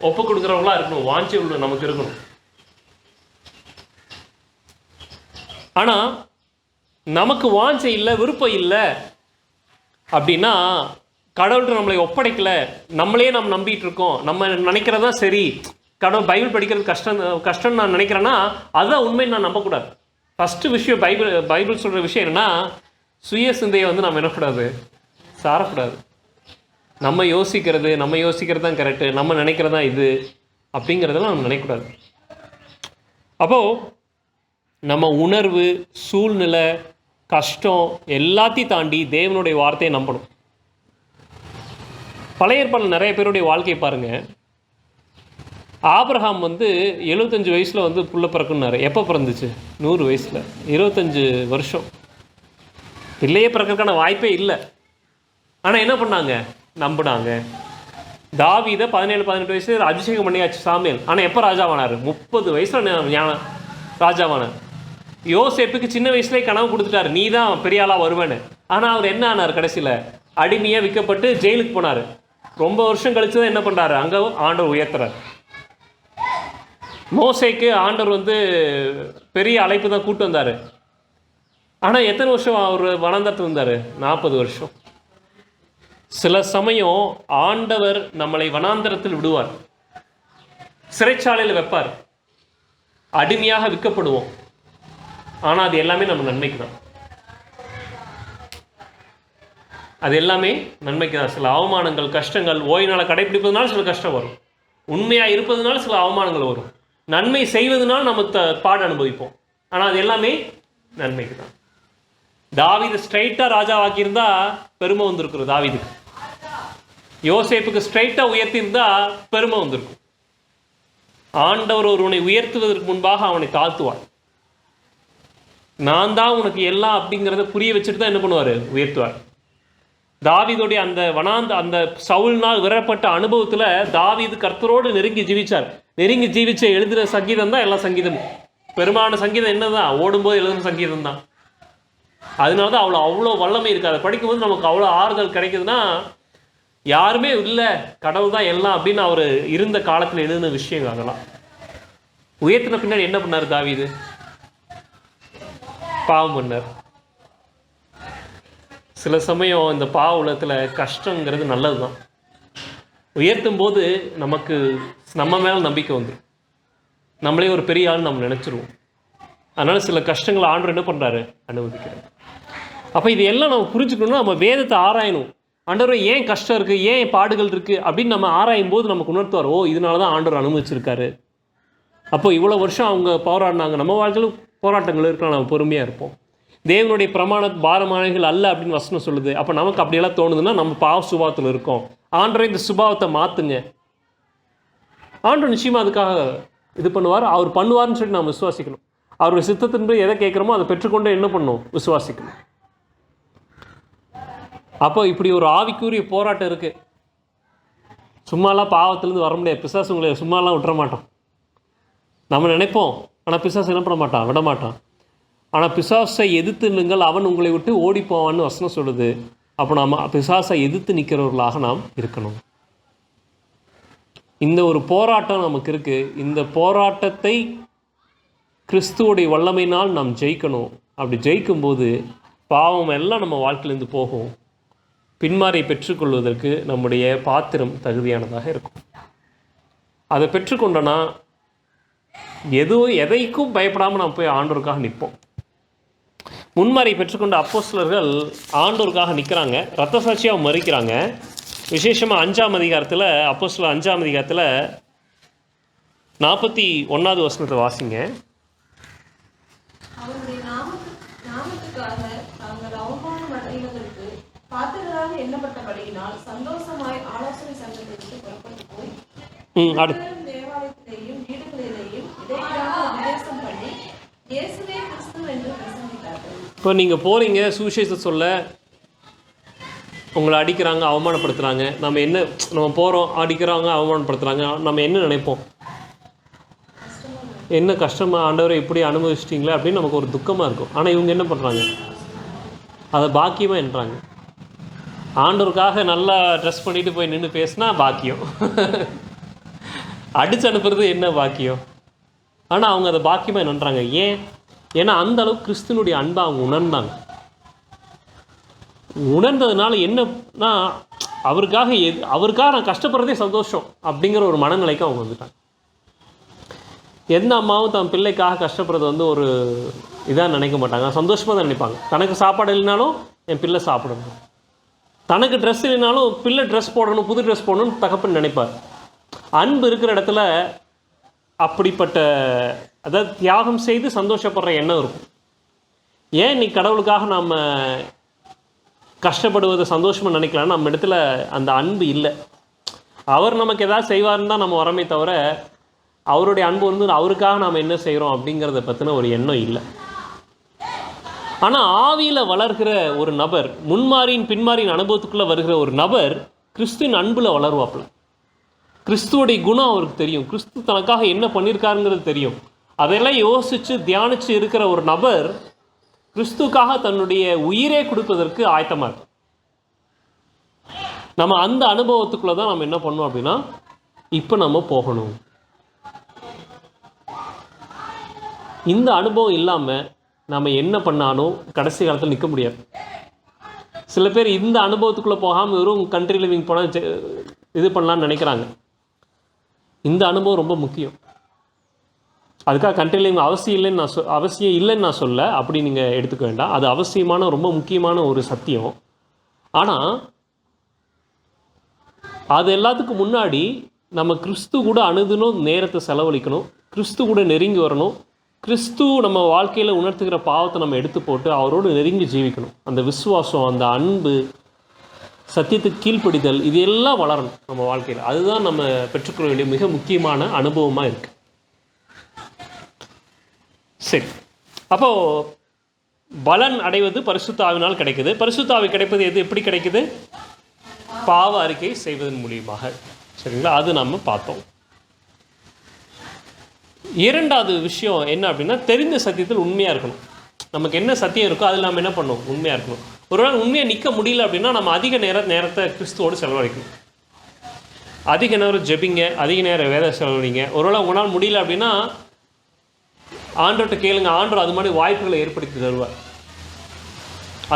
ஒப்பு கொடுக்குறவங்களா இருக்கணும், வாஞ்சி நமக்கு இருக்கணும். ஆனால் நமக்கு வாஞ்சை இல்லை, விருப்பம் இல்லை அப்படின்னா, கடவுள்கிட்ட நம்மளை ஒப்படைக்கலை, நம்மளே நம்ம நம்பிட்டு இருக்கோம், நம்ம நினைக்கிறதா சரி, கடவுள் பைபிள் படிக்கிறது கஷ்டம்னு நான் நினைக்கிறேன்னா அதுதான் உண்மை, நான் நம்பக்கூடாது. ஃபஸ்ட்டு விஷயம், பைபிள் சொல்கிற விஷயம் என்னென்னா, சுய சிந்தையை வந்து நம்ம என்னக்கூடாது, சாரக்கூடாது. நம்ம யோசிக்கிறது தான் கரெக்டு, நம்ம நினைக்கிறது தான் இது அப்படிங்கிறதெல்லாம் நம்ம நினைக்கக்கூடாது. அப்போது நம்ம உணர்வு, சூழ்நிலை, கஷ்டம் எல்லாத்தையும் தாண்டி தேவனுடைய வார்த்தையை நம்பணும். பழைய ஏற்பாட்டில் நிறைய பேருடைய வாழ்க்கையை பாருங்கள். ஆபிரகாம் வந்து 75 வயசில் வந்து புள்ள பிறக்குன்னாரு. எப்போ பிறந்துச்சு? 100 வயசில். 25 வருஷம் பிள்ளையே பிறக்கிறதுக்கான வாய்ப்பே இல்லை. ஆனால் என்ன பண்ணாங்க, நம்பினாங்க. தாவீதை 17-18 வயசு அபிஷேகம் பண்ணியாச்சு சாமுவேல். ஆனால் எப்போ ராஜாவானார்? 30 வயசில் ராஜாவானார். யோசேப்புக்கு சின்ன வயசுலேயே கனவு கொடுத்துட்டாரு, நீ தான் பெரிய ஆளாக வருவேன்னு. ஆனால் அவர் என்ன ஆனார்? கடைசியில் அடிமையாக விற்கப்பட்டு ஜெயிலுக்கு போனார். ரொம்ப வருஷம் கழிச்சு தான் என்ன பண்ணுறாரு, அங்கே ஆண்டவர் உயர்த்துறார். மோசேக்கு ஆண்டவர் வந்து பெரிய அழைப்பு தான் கூட்டு வந்தார். ஆனால் எத்தனை வருஷம் அவர் வனாந்தரத்தில் இருந்தார்? 40 வருஷம். சில சமயம் ஆண்டவர் நம்மளை வனாந்தரத்தில் விடுவார், சிறைச்சாலையில் வைப்பார், அடிமையாக விற்கப்படுவோம். ஆனால் அது எல்லாமே நம்ம நன்மைக்கு தான். அது எல்லாமே நன்மைக்கு தான். சில அவமானங்கள், கஷ்டங்கள், ஓய்நாளை கடைபிடிப்பதுனால சில கஷ்டம் வரும், உண்மையாக இருப்பதுனால சில அவமானங்கள் வரும், நன்மை செய்வதனால நம்ம பாடு அனுபவிப்போம். ஆனால் அது எல்லாமே நன்மைக்கு தான். தாவீது ஸ்ட்ரைட்டாக ராஜாவாக்கியிருந்தா பெருமை வந்திருக்கும் தாவீதுக்கு. யோசேப்புக்கு ஸ்ட்ரைட்டாக உயர்த்தியிருந்தா பெருமை வந்திருக்கும். ஆண்டவர் ஒருவனை உயர்த்துவதற்கு முன்பாக அவனை தாழ்த்துவார். நான் தான் உனக்கு எல்லாம் அப்படிங்கிறத புரிய வச்சுட்டு தான் என்ன பண்ணுவார், உயர்த்துவார். தாவீதுடைய அந்த சவுல்னால் விரப்பட்ட அனுபவத்தில் தாவீது கர்த்தரோடு நெருங்கி ஜீவிச்ச எழுதுகிற சங்கீதம் தான் எல்லா சங்கீதமும். பெரும்பாலான சங்கீதம் என்னதான், ஓடும்போது எழுதுன சங்கீதம் தான். அதனால தான் அவ்வளோ வல்லமை இருக்காது. படிக்கும்போது நமக்கு அவ்வளோ ஆறுதல் கிடைக்குதுன்னா, யாருமே இல்லை, கடவுள் தான் எல்லாம் அப்படின்னு அவர் இருந்த காலத்தில் எழுதின விஷயங்கள். அதெல்லாம் உயர்த்தின பின்னாடி என்ன பண்ணார் தாவீது? பாவம் பண்ணார். சில சமயம் இந்த பாவ உலகத்தில் கஷ்டங்கிறது நல்லது தான். உயர்த்தும் போது நமக்கு நம்ம மேலே நம்பிக்கை வந்துடும். நம்மளே ஒரு பெரிய ஆள் நம்ம நினச்சிருவோம். அதனால் சில கஷ்டங்களை ஆண்டவர் என்ன பண்ணுறாரு, அனுமதிக்கிறார். அப்போ இது எல்லாம் நம்ம புரிஞ்சுக்கணும்னா நம்ம வேதத்தை ஆராயணும். ஆண்டவர் ஏன் கஷ்டம் இருக்குது, ஏன் பாடுகள் இருக்குது அப்படின்னு நம்ம ஆராயும் போது நமக்கு உணர்த்துவார், ஓ இதனால தான் ஆண்டவர் அனுமதிச்சிருக்காரு. அப்போ இவ்வளோ வருஷம் அவங்க போராடினாங்க, நம்ம வாழ்க்கையிலும் போராட்டங்கள் இருக்கலாம், நம்ம பொறுமையாக இருப்போம். தேவனுடைய பிரமாண பாரமானவைகள் அல்ல அப்படின்னு வசனம் சொல்லுது. அப்போ நமக்கு அப்படியெல்லாம் தோணுதுன்னா நம்ம பாவ சுபாவத்தில் இருக்கோம். ஆண்டவரை இந்த சுபாவத்தை மாற்றுங்க. ஆண்டவர் நிச்சயமாக அதுக்காக இது பண்ணுவார், அவர் பண்ணுவார்னு சொல்லி நாம் விசுவாசிக்கணும். அவருடைய சித்தத்தின்படி எதை கேட்குறோமோ அதை பெற்றுக்கொண்டு என்ன பண்ணணும், விசுவாசிக்கணும். அப்போ இப்படி ஒரு ஆவிக்குரிய போராட்டம் இருக்குது. சும்மாலாம் பாவத்திலேருந்து வர முடியாது. பிசாசு உங்களை சும்மாலாம் விட்டுற மாட்டோம். நம்ம நினைப்போம், ஆனால் பிசாசு என்ன பண்ண மாட்டான், விட மாட்டான். ஆனால் பிசாசை எதிர்த்து நில்லுங்கள், அவன் உங்களை விட்டு ஓடி போவான்னு வசனம் சொல்லுது. அப்போ நாம் பிசாசை எதிர்த்து நிற்கிறவர்களாக நாம் இருக்கணும். இந்த ஒரு போராட்டம் நமக்கு இருக்குது. இந்த போராட்டத்தை கிறிஸ்துவோடைய வல்லமையினால் நாம் ஜெயிக்கணும். அப்படி ஜெயிக்கும்போது பாவம் எல்லாம் நம்ம வாழ்க்கையிலேருந்து போகும். பின்மாறை பெற்றுக்கொள்வதற்கு நம்முடைய பாத்திரம் தகுதியானதாக இருக்கும். அதை பெற்றுக்கொண்டோன்னா எதைக்கும் பயப்படாமல் நம்ம போய் ஆண்டோருக்காக நிற்போம். முன்மாறை பெற்றுக்கொண்ட அப்போஸ்தலர்கள் ஆண்டோருக்காக நிற்கிறாங்க, இரத்த சாட்சியாக மறிக்கிறாங்க. விசேஷமாக 5ஆம் அதிகாரத்தில், அப்போஸ்தலர் 5ஆம் அதிகாரத்தில் 41வது வசனத்தை வாசிங்க. இப்போ நீங்கள் போகிறீங்க சுவிசேஷத்தை சொல்ல, உங்களை அடிக்கிறாங்க, அவமானப்படுத்துகிறாங்க. நம்ம போகிறோம், அடிக்கிறாங்க, அவமானப்படுத்துகிறாங்க. நம்ம என்ன நினைப்போம், என்ன கஷ்டமாக ஆண்டவரை இப்படி அனுபவிச்சிட்டிங்களே அப்படின்னு நமக்கு ஒரு துக்கமாக இருக்கும். ஆனால் இவங்க என்ன பண்ணுறாங்க, அதை பாக்கியமாக என்றாங்க. ஆண்டவருக்காக நல்லா ட்ரெஸ் பண்ணிட்டு போய் நின்று பேசினா பாக்கியம், அடித்து அனுப்புறது என்ன பாக்கியம். ஆனால் அவங்க அதை பாக்கியமாக என்னன்றாங்க. ஏன்னா அந்த அளவுக்கு கிறிஸ்துவனுடைய அன்பை அவங்க உணர்ந்தாங்க. உணர்ந்ததுனால என்னன்னா அவருக்காக நான் கஷ்டப்படுறதே சந்தோஷம் அப்படிங்கிற ஒரு மனநிலைக்கு அவங்க வந்துட்டாங்க. எந்த அம்மாவும் தன் பிள்ளைக்காக கஷ்டப்படுறது ஒரு இதாக நினைக்க மாட்டாங்க, சந்தோஷமாக தான் நினைப்பாங்க. தனக்கு சாப்பாடு இல்லைனாலும் என் பிள்ளை சாப்பிடணும், தனக்கு ட்ரெஸ் இல்லைனாலும் பிள்ளை ட்ரெஸ் போடணும், புது ட்ரெஸ் போடணும்னு தகப்பன் நினைப்பார். அன்பு இருக்கிற இடத்துல அப்படிப்பட்ட அதாவது தியாகம் செய்து சந்தோஷப்படுற எண்ணம் இருக்கும். ஏன் இன்னைக்கு கடவுளுக்காக நாம் கஷ்டப்படுவதை சந்தோஷமாக நினைக்கலாம், நம்ம இடத்துல அந்த அன்பு இல்லை. அவர் நமக்கு எதாவது செய்வார்னு தான் நம்ம வரமே தவிர அவருடைய அன்பு அவருக்காக நாம் என்ன செய்கிறோம் அப்படிங்கிறத பற்றின ஒரு எண்ணம் இல்லை. ஆனால் ஆவியில் வளர்கிற ஒரு நபர், முன்மாரின் பின்மாரின் அனுபவத்துக்குள்ளே வருகிற ஒரு நபர் கிறிஸ்துவின் அன்பில் வளருவாப்பில். கிறிஸ்துவோடைய குணம் அவருக்கு தெரியும், கிறிஸ்து தனக்காக என்ன பண்ணியிருக்காருங்கிறது தெரியும். அதெல்லாம் யோசித்து தியானித்து இருக்கிற ஒரு நபர் கிறிஸ்துக்காக தன்னுடைய உயிரே கொடுப்பதற்கு ஆயத்தமாக இருக்கும். நம்ம அந்த அனுபவத்துக்குள்ளே தான் நம்ம என்ன பண்ணோம் அப்படின்னா இப்போ நம்ம போகணும். இந்த அனுபவம் இல்லாமல் நம்ம என்ன பண்ணாலும் கடைசி காலத்தில் நிற்க முடியாது. சில பேர் இந்த அனுபவத்துக்குள்ளே போகாமல் வெறும் கண்ட்ரி லிவிங் போனால் இது பண்ணலான்னு நினைக்கிறாங்க. இந்த அனுபவம் ரொம்ப முக்கியம். அதுக்காக கண்ட்ரி லிவிங் அவசியம் இல்லைன்னு நான் சொல்ல, அப்படி நீங்கள் எடுத்துக்க வேண்டாம். அது அவசியமான ரொம்ப முக்கியமான ஒரு சத்தியம். ஆனால் அது எல்லாத்துக்கும் முன்னாடி நம்ம கிறிஸ்து கூட அணுகணும், நேரத்தை செலவழிக்கணும், கிறிஸ்து கூட நெருங்கி வரணும். கிறிஸ்து நம்ம வாழ்க்கையில் உணர்த்துகிற பாவத்தை நம்ம எடுத்து போட்டு அவரோடு நெருங்கி ஜீவிக்கணும். அந்த விசுவாசம், அந்த அன்பு, சத்தியத்துக்கு கீழ்ப்படிதல், இது எல்லாம் வளரணும் நம்ம வாழ்க்கையில். அதுதான் நம்ம பெற்றுக்கொள்ள வேண்டிய மிக முக்கியமான அனுபவமாக இருக்குது. சரி, அப்போது பலன் அடைவது பரிசுத்த ஆவினால் கிடைக்குது. பரிசுத்த ஆவி கிடைப்பது எப்படி கிடைக்குது? பாவ அறிக்கை செய்வதன் மூலியமாக. சரிங்களா, அது நம்ம பார்த்தோம். இரண்டாவது விஷயம் என்ன அப்படின்னா, தெரிந்த சத்தியத்தில் உண்மையாக இருக்கணும். நமக்கு என்ன சத்தியம் இருக்கோ அதில் நம்ம என்ன பண்ணணும், உண்மையாக இருக்கணும். ஒருவேளை உண்மையாக நிற்க முடியல அப்படின்னா நம்ம அதிக நேரத்தை கிறிஸ்துவோடு செலவழிக்கணும். அதிக நேரம் ஜெபிங்க, அதிக நேரம் வேத செலவழிங்க. ஒருவேளை உங்களால் முடியல அப்படின்னா ஆண்டவர்கிட்ட கேளுங்க. ஆண்டவர் அது மாதிரி வாய்ப்புகளை ஏற்படுத்தி தருவார்.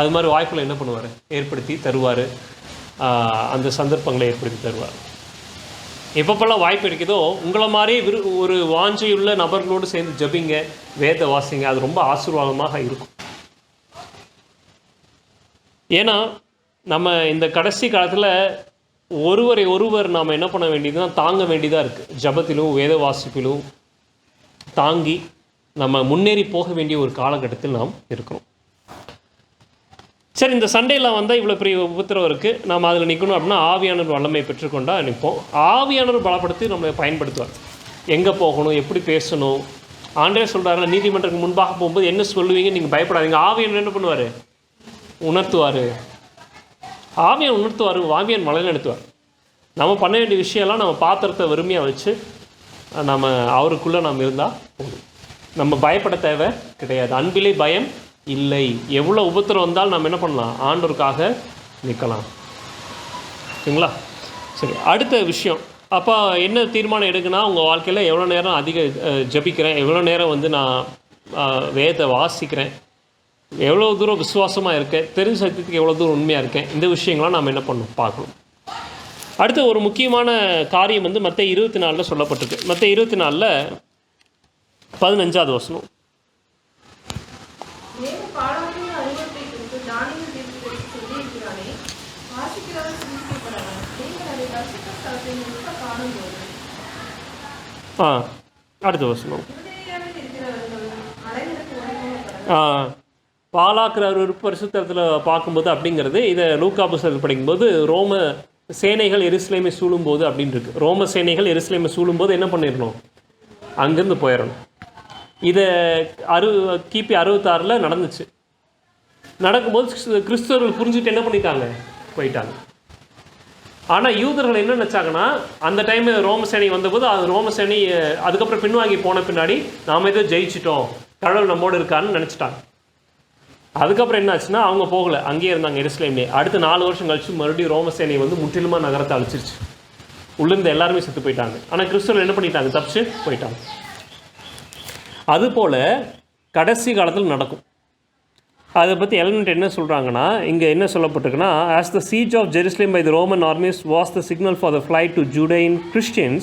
அது மாதிரி வாய்ப்புகளை என்ன பண்ணுவார், ஏற்படுத்தி தருவார். அந்த சந்தர்ப்பங்களை ஏற்படுத்தி தருவார். எப்பப்பெல்லாம் வாய்ப்பு இருக்குதோ உங்களை மாதிரியே ஒரு வாஞ்சையுள்ள நபர்களோடு சேர்ந்து ஜபிங்க, வேத வாசிங்க. அது ரொம்ப ஆசீர்வாதமாக இருக்கும். ஏன்னா நம்ம இந்த கடைசி காலத்தில் ஒருவரை ஒருவர் நாம் என்ன பண்ண வேண்டியதுன்னா தாங்க வேண்டியதாக இருக்குது. ஜபத்திலும் வேத வாசிப்பிலும் தாங்கி நம்ம முன்னேறி போக வேண்டிய ஒரு காலகட்டத்தில் நாம் இருக்கிறோம். சரி, இந்த சண்டேலாம் வந்தால் இவ்வளோ பெரிய உபத்திரவம் இருக்குது, நாம் அதில் நிற்கணும் அப்படின்னா ஆவியானவர் வல்லமை பெற்றுக்கொண்டா நிற்போம். ஆவியானவர் பலப்படுத்தி நம்மளை பயன்படுத்துவார். எங்கே போகணும், எப்படி பேசணும். ஆண்டே சொல்கிறாருல, நீதிமன்றத்துக்கு முன்பாக போகும்போது என்ன சொல்லுவீங்க, நீங்கள் பயப்படாதீங்க. ஆவியானவர் என்ன பண்ணுவார், உணர்த்துவார். ஆவியான் உணர்த்துவார், ஆவியான் மலை நடத்துவார். நம்ம பண்ண வேண்டிய விஷயம்லாம் நம்ம பாத்திரத்தை வெறுமையாக வச்சு நம்ம அவருக்குள்ளே நம்ம இருந்தால் போதும். நம்ம பயப்பட தேவை கிடையாது. அன்பிலே பயம் இல்லை. எவ்வளோ உபத்திரம் வந்தாலும் நம்ம என்ன பண்ணலாம், ஆண்டவருக்காக நிற்கலாம். சரிங்களா? சரி, அடுத்த விஷயம். அப்போ என்ன தீர்மானம் எடுக்குன்னா, உங்கள் வாழ்க்கையில் எவ்வளோ நேரம் அதிக ஜபிக்கிறேன், எவ்வளோ நேரம் வந்து நான் வேதத்தை வாசிக்கிறேன், எவ்வளோ தூரம் விசுவாசமாக இருக்கேன், தெரிஞ்ச சத்தியத்துக்கு எவ்வளோ தூரம் உண்மையாக இருக்கேன், இந்த விஷயங்கள்லாம் நம்ம என்ன பண்ணணும் பார்க்கணும். அடுத்த ஒரு முக்கியமான காரியம் வந்து மத்தேயு 24 சொல்லப்பட்டிருக்கு. மத்தேயு 24 15வது வசனம். அடுத்த வசனம். பாலாக்கிற ஒரு பரிசுத்தத்தில் பார்க்கும்போது அப்படிங்கிறது, இதை லூக்கா புத்தகத்தில் படிக்கும்போது ரோம சேனைகள் எருசலேமை சூழும்போது அப்படின்னு இருக்கு. ரோம சேனைகள் எருசலேமை சூழும்போது என்ன பண்ணிடணும், அங்கேருந்து போயிடணும். இதை கிபி 66 நடந்துச்சு. நடக்கும்போது கிறிஸ்தவர்கள் புரிஞ்சுட்டு என்ன பண்ணிட்டாங்க, போயிட்டாங்க. ஆனால் யூதர்கள் என்ன நினச்சாங்கன்னா, அந்த டைம் ரோம சேனை வந்தபோது அது ரோம சேனை அதுக்கப்புறம் பின்வாங்கி போன பின்னாடி நாம் ஏதோ ஜெயிச்சிட்டோம், கடவுள் நம்மோடு இருக்கான்னு நினச்சிட்டாங்க. அதுக்கப்புறம் என்ன ஆச்சுன்னா, அவங்க போகலை, அங்கேயே இருந்தாங்க எருசலேம்லே. அடுத்த 4 வருஷம் கழிச்சு மறுபடியும் ரோம சேனை வந்து முற்றிலுமாக நகரத்தை அழிச்சிருச்சு. உள்ளிருந்து எல்லாருமே செத்து போயிட்டாங்க. ஆனால் கிறிஸ்தவர்கள் என்ன பண்ணிட்டாங்க, தப்பிச்சு போயிட்டாங்க. அதுபோல் கடைசி காலத்தில் நடக்கும். அதை பற்றி எலமெண்ட் என்ன சொல்கிறாங்கன்னா, இங்கே என்ன சொல்லப்பட்டிருக்குன்னா, as the siege of Jerusalem by the Roman armies was the signal for the flight to Judean Christians,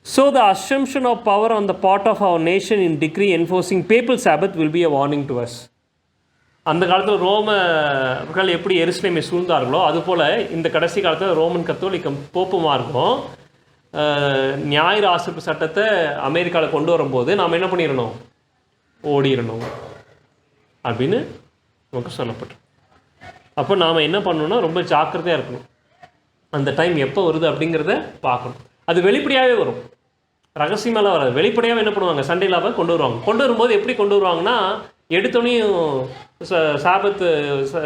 so the assumption of power on the part of our nation in decree enforcing papal Sabbath will be a warning to us. அந்த காலத்தில் ரோமர்கள் எப்படி எருசலேமை சூழ்ந்தார்களோ அதுபோல் இந்த கடைசி காலத்தில் Roman கத்தோலிக்கம் போப்புமார்க்கும் ஞாயிறு ஆசிர்ப்பு சட்டத்தை அமெரிக்காவில் கொண்டு வரும்போது நாம் என்ன பண்ணிடணும், ஓடிடணும் அப்படின்னு நமக்கு சொல்லப்பட்டு. அப்போ நாம் என்ன பண்ணணும்னா ரொம்ப ஜாக்கிரதையாக இருக்கணும். அந்த டைம் எப்போ வருது அப்படிங்கிறத பார்க்கணும். அது வெளிப்படையாகவே வரும், ரகசியமெல்லாம் வராது. வெளிப்படையாக என்ன பண்ணுவாங்க, சண்டேலாவை கொண்டு வருவாங்க. கொண்டு வரும்போது எப்படி கொண்டு வருவாங்கன்னா, எடுத்தோனையும்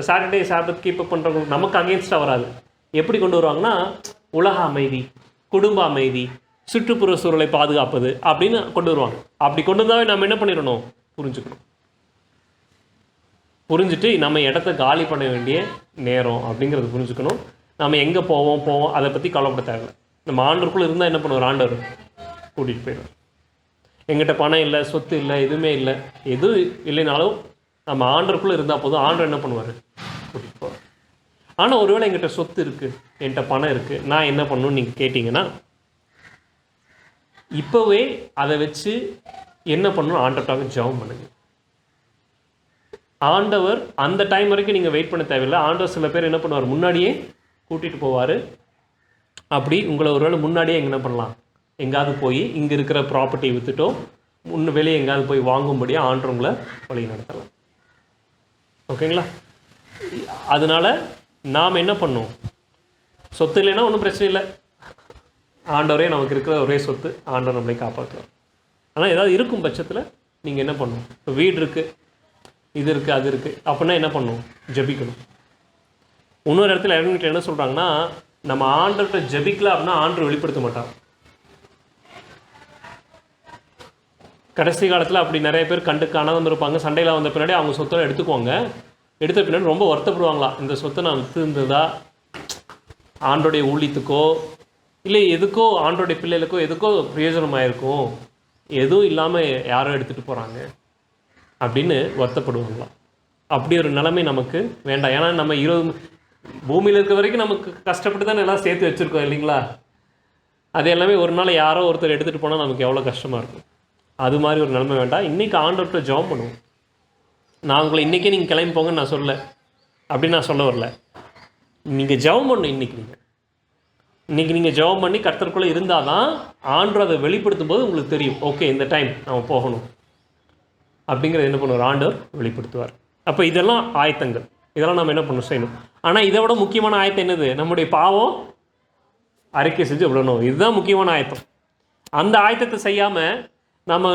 சாட்டர்டே சாபத் கீப்பப் பண்ணுறவங்களுக்கு நமக்கு அகேன்ஸ்டாக வராது. எப்படி கொண்டு வருவாங்கன்னா, உலக அமைதி, குடும்ப அமைதி, சுற்றுப்புற சூழலை பாதுகாப்பது அப்படின்னு கொண்டு வருவாங்க. அப்படி கொண்டு வந்தாவே நம்ம என்ன பண்ணிடணும், புரிஞ்சுக்கணும். புரிஞ்சுட்டு நம்ம இடத்த காலி பண்ண வேண்டிய நேரம் அப்படிங்கிறது புரிஞ்சுக்கணும். நம்ம எங்கே போவோம் அதை பற்றி கவலைப்பட தேவை. நம்ம ஆண்டருக்குள்ளே இருந்தால் என்ன பண்ணுவார், ஆண்டவர் கூட்டிகிட்டு போயிடுவார். எங்கிட்ட பணம் இல்லை, சொத்து இல்லை, எதுவுமே இல்லை, எதுவும் இல்லைனாலும் நம்ம ஆண்டருக்குள்ளே இருந்தால் போதும், ஆண்டர் என்ன பண்ணுவார், கூட்டிகிட்டு போவார். ஆனால் ஒருவேளை எங்கிட்ட சொத்து இருக்குது, என்கிட்ட பணம் இருக்குது, நான் என்ன பண்ணணும்னு நீங்கள் கேட்டிங்கன்னா, இப்போவே அதை வச்சு என்ன பண்ணணும், ஆண்டர்ட்டாக ஜெபம் பண்ணுங்க. ஆண்டவர் அந்த டைம் வரைக்கும் நீங்கள் வெயிட் பண்ண தேவையில்லை. ஆண்டவர் சில பேர் என்ன பண்ணுவார், முன்னாடியே கூட்டிகிட்டு போவார். அப்படி உங்களை ஒருவேளை முன்னாடியே என்ன பண்ணலாம், எங்கேயாவது போய் இங்கே இருக்கிற ப்ராப்பர்ட்டியை விற்றுட்டோ வெளியே எங்கேயாவது போய் வாங்கும்படியாக ஆண்டவர் உங்களை வழி நடத்தலாம். ஓகேங்களா? அதனால் நாம் என்ன பண்ணோம், சொத்து இல்லைன்னா ஒன்றும் பிரச்சனை இல்லை, ஆண்டவரே நமக்கு இருக்கிற ஒரே சொத்து, ஆண்டவர் நம்மளை காப்பாற்றுவார். ஆனால் ஏதாவது இருக்கும் பட்சத்தில் நீங்கள் என்ன பண்ணணும், இப்போ வீடு இருக்குது, இது இருக்குது, அது இருக்குது, அப்படின்னா என்ன பண்ணணும், ஜபிக்கணும். இன்னொரு இடத்துல இறங்கிட்டு என்ன சொல்கிறாங்கன்னா, நம்ம ஆண்டர்கிட்ட ஜபிக்கல அப்படின்னா ஆண்டர் வெளிப்படுத்த மாட்டார். கடைசி காலத்தில் அப்படி நிறைய பேர் கண்டு காணாமல் இருப்பாங்க. சண்டையில் வந்த பின்னாடி அவங்க சொத்தை எடுத்துக்குவாங்க. எடுத்த பின்னாடி ரொம்ப வருத்தப்படுவாங்களா, இந்த சொத்தை நான் விற்று இருந்ததா ஆண்டோடைய ஊழியத்துக்கோ இல்லை எதுக்கோ ஆண்டோடைய பிள்ளைகளுக்கோ எதுக்கோ பிரயோஜனமாயிருக்கும், எதுவும் இல்லாமல் யாரோ எடுத்துகிட்டு போகிறாங்க அப்படின்னு வருத்தப்படுவாங்களாம். அப்படி ஒரு நிலைமை நமக்கு வேண்டாம். ஏன்னா நம்ம பூமியில் இருக்க வரைக்கும் நமக்கு கஷ்டப்பட்டு தான் எல்லாம் சேர்த்து வச்சுருக்கோம் இல்லைங்களா? அது எல்லாமே ஒரு நாள் யாரோ ஒருத்தர் எடுத்துகிட்டு போனால் நமக்கு எவ்வளோ கஷ்டமாக இருக்கும். அது மாதிரி ஒரு நிலைமை வேண்டாம். இன்றைக்கி ஆண்டவர்கிட்ட ஜெபம் பண்ணுவோம். நான் உங்களை இன்றைக்கே நீங்கள் கிளம்பி போங்கன்னு நான் சொல்லலை, அப்படின்னு நான் சொல்ல வரல. நீங்கள் ஜெபம் பண்ணணும். இன்றைக்கி நீங்கள் ஜெபம் பண்ணி கர்த்தருக்குள்ளே இருந்தால் தான் ஆண்டவர் அதை வெளிப்படுத்தும் போது உங்களுக்கு தெரியும், ஓகே இந்த டைம் நம்ம போகணும் அப்படிங்கிறது என்ன பண்ணுவார், ஆண்டவர் வெளிப்படுத்துவார். அப்போ இதெல்லாம் ஆயத்தங்கள், இதெல்லாம் நம்ம என்ன பண்ணணும், செய்யணும். ஆனால் இதை விட முக்கியமான ஆயத்தம் என்னது, நம்முடைய பாவம் அறிக்கை செஞ்சு விடணும். இதுதான் முக்கியமான ஆயத்தம். அந்த ஆயத்தத்தை செய்யாமல் நம்ம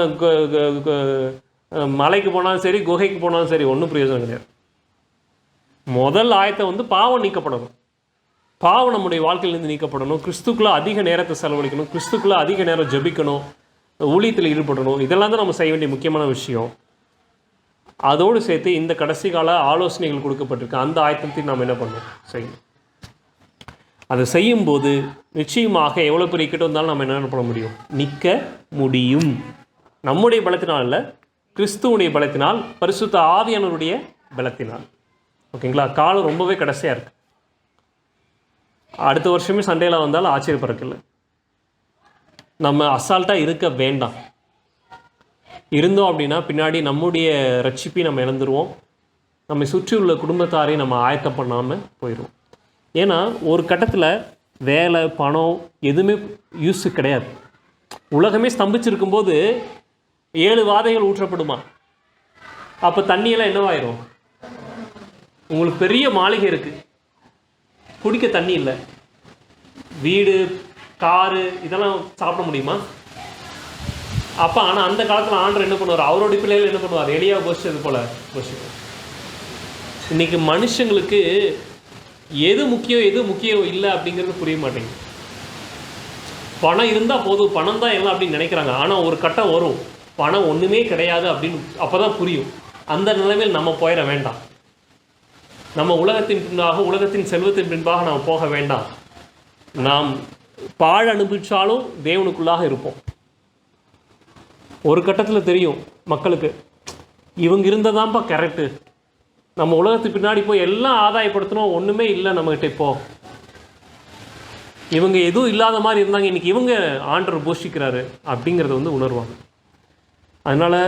மலைக்கு போனாலும் சரி, குகைக்கு போனாலும் சரி, ஒன்றும் பிரயோஜனம் கிடையாது. முதல் ஆயத்தம் வந்து பாவம் நீக்கப்படணும். பாவம் நம்முடைய வாழ்க்கையிலேருந்து நீக்கப்படணும். கிறிஸ்துக்குள்ளே அதிக நேரத்தை செலவழிக்கணும். கிறிஸ்துக்குள்ளே அதிக நேரம் ஜெபிக்கணும். ஊழியத்தில் ஈடுபடணும். இதெல்லாம் தான் நம்ம செய்ய வேண்டிய முக்கியமான விஷயம். அதோடு சேர்த்து இந்த கடைசி கால ஆலோசனைகள் கொடுக்கப்பட்டிருக்கு. அந்த ஆயத்தத்தையும் நாம் என்ன பண்ணணும், செய்யணும். அதை செய்யும்போது நிச்சயமாக எவ்வளோ பெரிய கிட்ட வந்தாலும் நம்ம என்ன பண்ண முடியும், நிற்க முடியும். நம்முடைய பலத்தினால் இல்லை, கிறிஸ்துவனுடைய பலத்தினால், பரிசுத்த ஆவியானவருடைய பலத்தினால். ஓகேங்களா? காலம் ரொம்பவே கடைசியாக இருக்குது. அடுத்த வருஷமே சண்டேல வந்தாலும் ஆச்சரியப்படக்கில்லை. நம்ம அசால்ட்டாக இருக்க வேண்டாம். இருந்தோம் அப்படின்னா பின்னாடி நம்முடைய ரட்சிப்பை நம்ம இழந்துருவோம். நம்மை சுற்றி உள்ள குடும்பத்தாரையும் நம்ம ஆயத்தம் பண்ணாமல் போயிடுவோம். ஏன்னா ஒரு கட்டத்தில் வேலை, பணம் எதுவுமே யூஸு கிடையாது. உலகமே ஸ்தம்பிச்சிருக்கும்போது 7 வாதைகள் ஊற்றப்படுமா? அப்போ தண்ணியெல்லாம் என்னவாயிரும்? உங்களுக்கு பெரிய மாளிகை இருக்குது, குடிக்க தண்ணி இல்லை, வீடு, காரு இதெல்லாம் சாப்பிட முடியுமா? அப்போ ஆனால் அந்த காலத்தில் ஆண்டவர் என்ன பண்ணுவார், அவருடைய பிள்ளைகள் என்ன பண்ணுவார், எலியாவை போஷிச்சது போல் போஷிப்பார். இன்றைக்கி மனுஷங்களுக்கு எது முக்கியம் இல்லை அப்படிங்கிறது புரிய மாட்டேங்குது. பணம் இருந்தால் போதும், பணம் தான் எல்லாம் அப்படின்னு நினைக்கிறாங்க. ஆனால் ஒரு கட்டம் வரும், பணம் ஒன்றுமே கிடையாது அப்படின்னு அப்போ தான் புரியும். அந்த நிலைமையில் நம்ம போயிட வேண்டாம். நம்ம உலகத்தின் பின்பாக, உலகத்தின் செல்வத்தின் பின்பாக நாம் போக வேண்டாம். நாம் பாழ் அனுபவிச்சாலும் தேவனுக்குள்ளாக இருப்போம். ஒரு கட்டத்தில் தெரியும் மக்களுக்கு, இவங்க இருந்ததான்ப்பா கரெக்டு. நம்ம உலகத்துக்கு பின்னாடி போய் எல்லாம் ஆதாயப்படுத்தணும், ஒன்றுமே இல்லை நம்மகிட்ட. இப்போ இவங்க எதுவும் இல்லாத மாதிரி இருந்தாங்க, இன்றைக்கி இவங்க ஆண்டவர் போஷிக்கிறாரு அப்படிங்கிறத வந்து உணர்வாங்க. அதனால்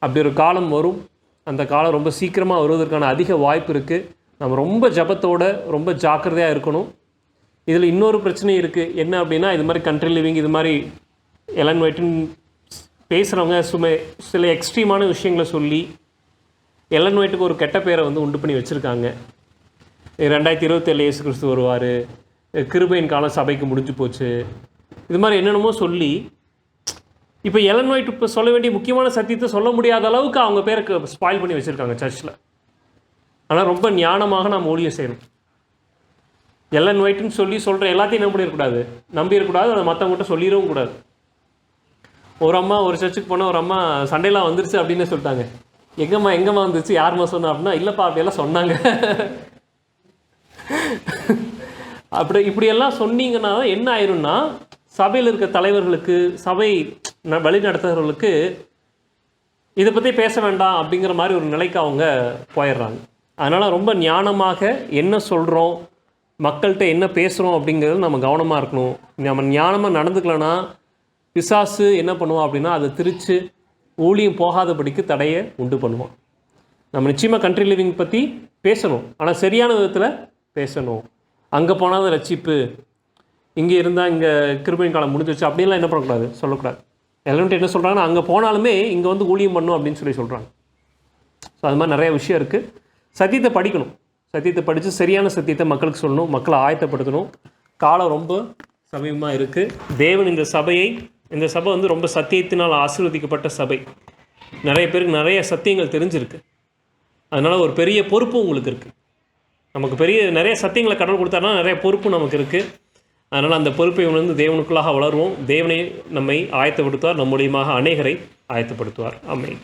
அப்படி ஒரு காலம் வரும். அந்த காலம் ரொம்ப சீக்கிரமாக வருவதற்கான அதிக வாய்ப்பு இருக்குது. நம்ம ரொம்ப ஜபத்தோடு ரொம்ப ஜாக்கிரதையாக இருக்கணும். இதில் இன்னொரு பிரச்சனை இருக்குது. என்ன அப்படின்னா, இது மாதிரி கண்ட்ரி லிவிங், இது மாதிரி எலன் ஒயிட்னு பேசுகிறவங்க சில எக்ஸ்ட்ரீமான விஷயங்களை சொல்லி எலன் ஒயிட்டுக்கு ஒரு கெட்ட பேரை வந்து உண்டு பண்ணி வச்சுருக்காங்க. 2027 இயேசு கிறிஸ்து வருவார், கிருபையின் காலம் சபைக்கு முடிஞ்சு போச்சு, இது மாதிரி என்னென்னமோ சொல்லி இப்போ எலன் ஒயிட் இப்போ சொல்ல வேண்டிய முக்கியமான சத்தியத்தை சொல்ல முடியாத அளவுக்கு அவங்க பேருக்கு ஸ்பாயில் பண்ணி வச்சுருக்காங்க சர்ச்சில். ஆனால் ரொம்ப ஞானமாக நாம் ஊழியம் செய்யணும். எலன் ஒயிட்னு சொல்லி சொல்கிற எல்லாத்தையும் நம்பிடக்கூடாது. அதை மற்றவங்ககிட்ட சொல்லிடவும் கூடாது. ஒரு அம்மா ஒரு சர்ச்சுக்கு போனால் ஒரு அம்மா சண்டையெல்லாம் வந்துருச்சு அப்படின்னு சொல்லிட்டாங்க. எங்கம்மா வந்துருச்சு, யாரும்மா சொன்னா அப்படின்னா, இல்லைப்பா அப்படியெல்லாம் சொன்னாங்க. இப்படியெல்லாம் சொன்னீங்கன்னா என்ன ஆயிரும்னா, சபையில் இருக்க தலைவர்களுக்கு, சபை வழி நடத்துகிறவர்களுக்கு இதை பற்றி பேச வேண்டாம் அப்படிங்கிற மாதிரி ஒரு நிலைக்கு அவங்க போயிடுறாங்க. அதனால் ரொம்ப ஞானமாக என்ன சொல்கிறோம், மக்கள்கிட்ட என்ன பேசுகிறோம் அப்படிங்கிறது நம்ம கவனமாக இருக்கணும். நம்ம ஞானமாக நடந்துக்கலன்னா பிசாசு என்ன பண்ணுவோம் அப்படின்னா, அதை திரித்து ஊழியம் போகாதபடிக்கு தடையை உண்டு பண்ணுவோம். நம்ம நிச்சயமாக கண்ட்ரி லிவிங் பற்றி பேசணும், ஆனால் சரியான விதத்தில் பேசணும். அங்கே போனால் தான் ரட்சிப்பு, இங்கே இருந்தால் இங்கே கிருபையின் காலம் முடிஞ்சிருச்சு அப்படின்லாம் என்ன பண்ணக்கூடாது, சொல்லக்கூடாது. எல்லாரும் என்ன சொல்கிறாங்கன்னா, அங்கே போனாலுமே இங்கே வந்து ஊழியம் பண்ணணும் அப்படின்னு சொல்கிறாங்க. ஸோ அது மாதிரி நிறைய விஷயம் இருக்குது. சத்தியத்தை படிக்கணும். சத்தியத்தை படித்து சரியான சத்தியத்தை மக்களுக்கு சொல்லணும், மக்களை ஆயத்தப்படுத்தணும். காலம் ரொம்ப சமீபமாக இருக்குது. தேவன் இந்த சபை வந்து ரொம்ப சத்தியத்தினால் ஆசீர்வதிக்கப்பட்ட சபை. நிறைய பேருக்கு நிறைய சத்தியங்கள் தெரிஞ்சிருக்கு. அதனால் ஒரு பெரிய பொறுப்பு உங்களுக்கு இருக்குது. நமக்கு நிறைய சத்தியங்களை கடவுள் கொடுத்தாருன்னா நிறைய பொறுப்பு நமக்கு இருக்குது. அதனால் அந்த பொறுப்பை உணர்ந்து தேவனுக்குள்ளாக வளருவோம். தேவனை நம்மை ஆயத்தப்படுத்துவார், நம் மூலியமாக அநேகரை ஆயத்தப்படுத்துவார். ஆமென்.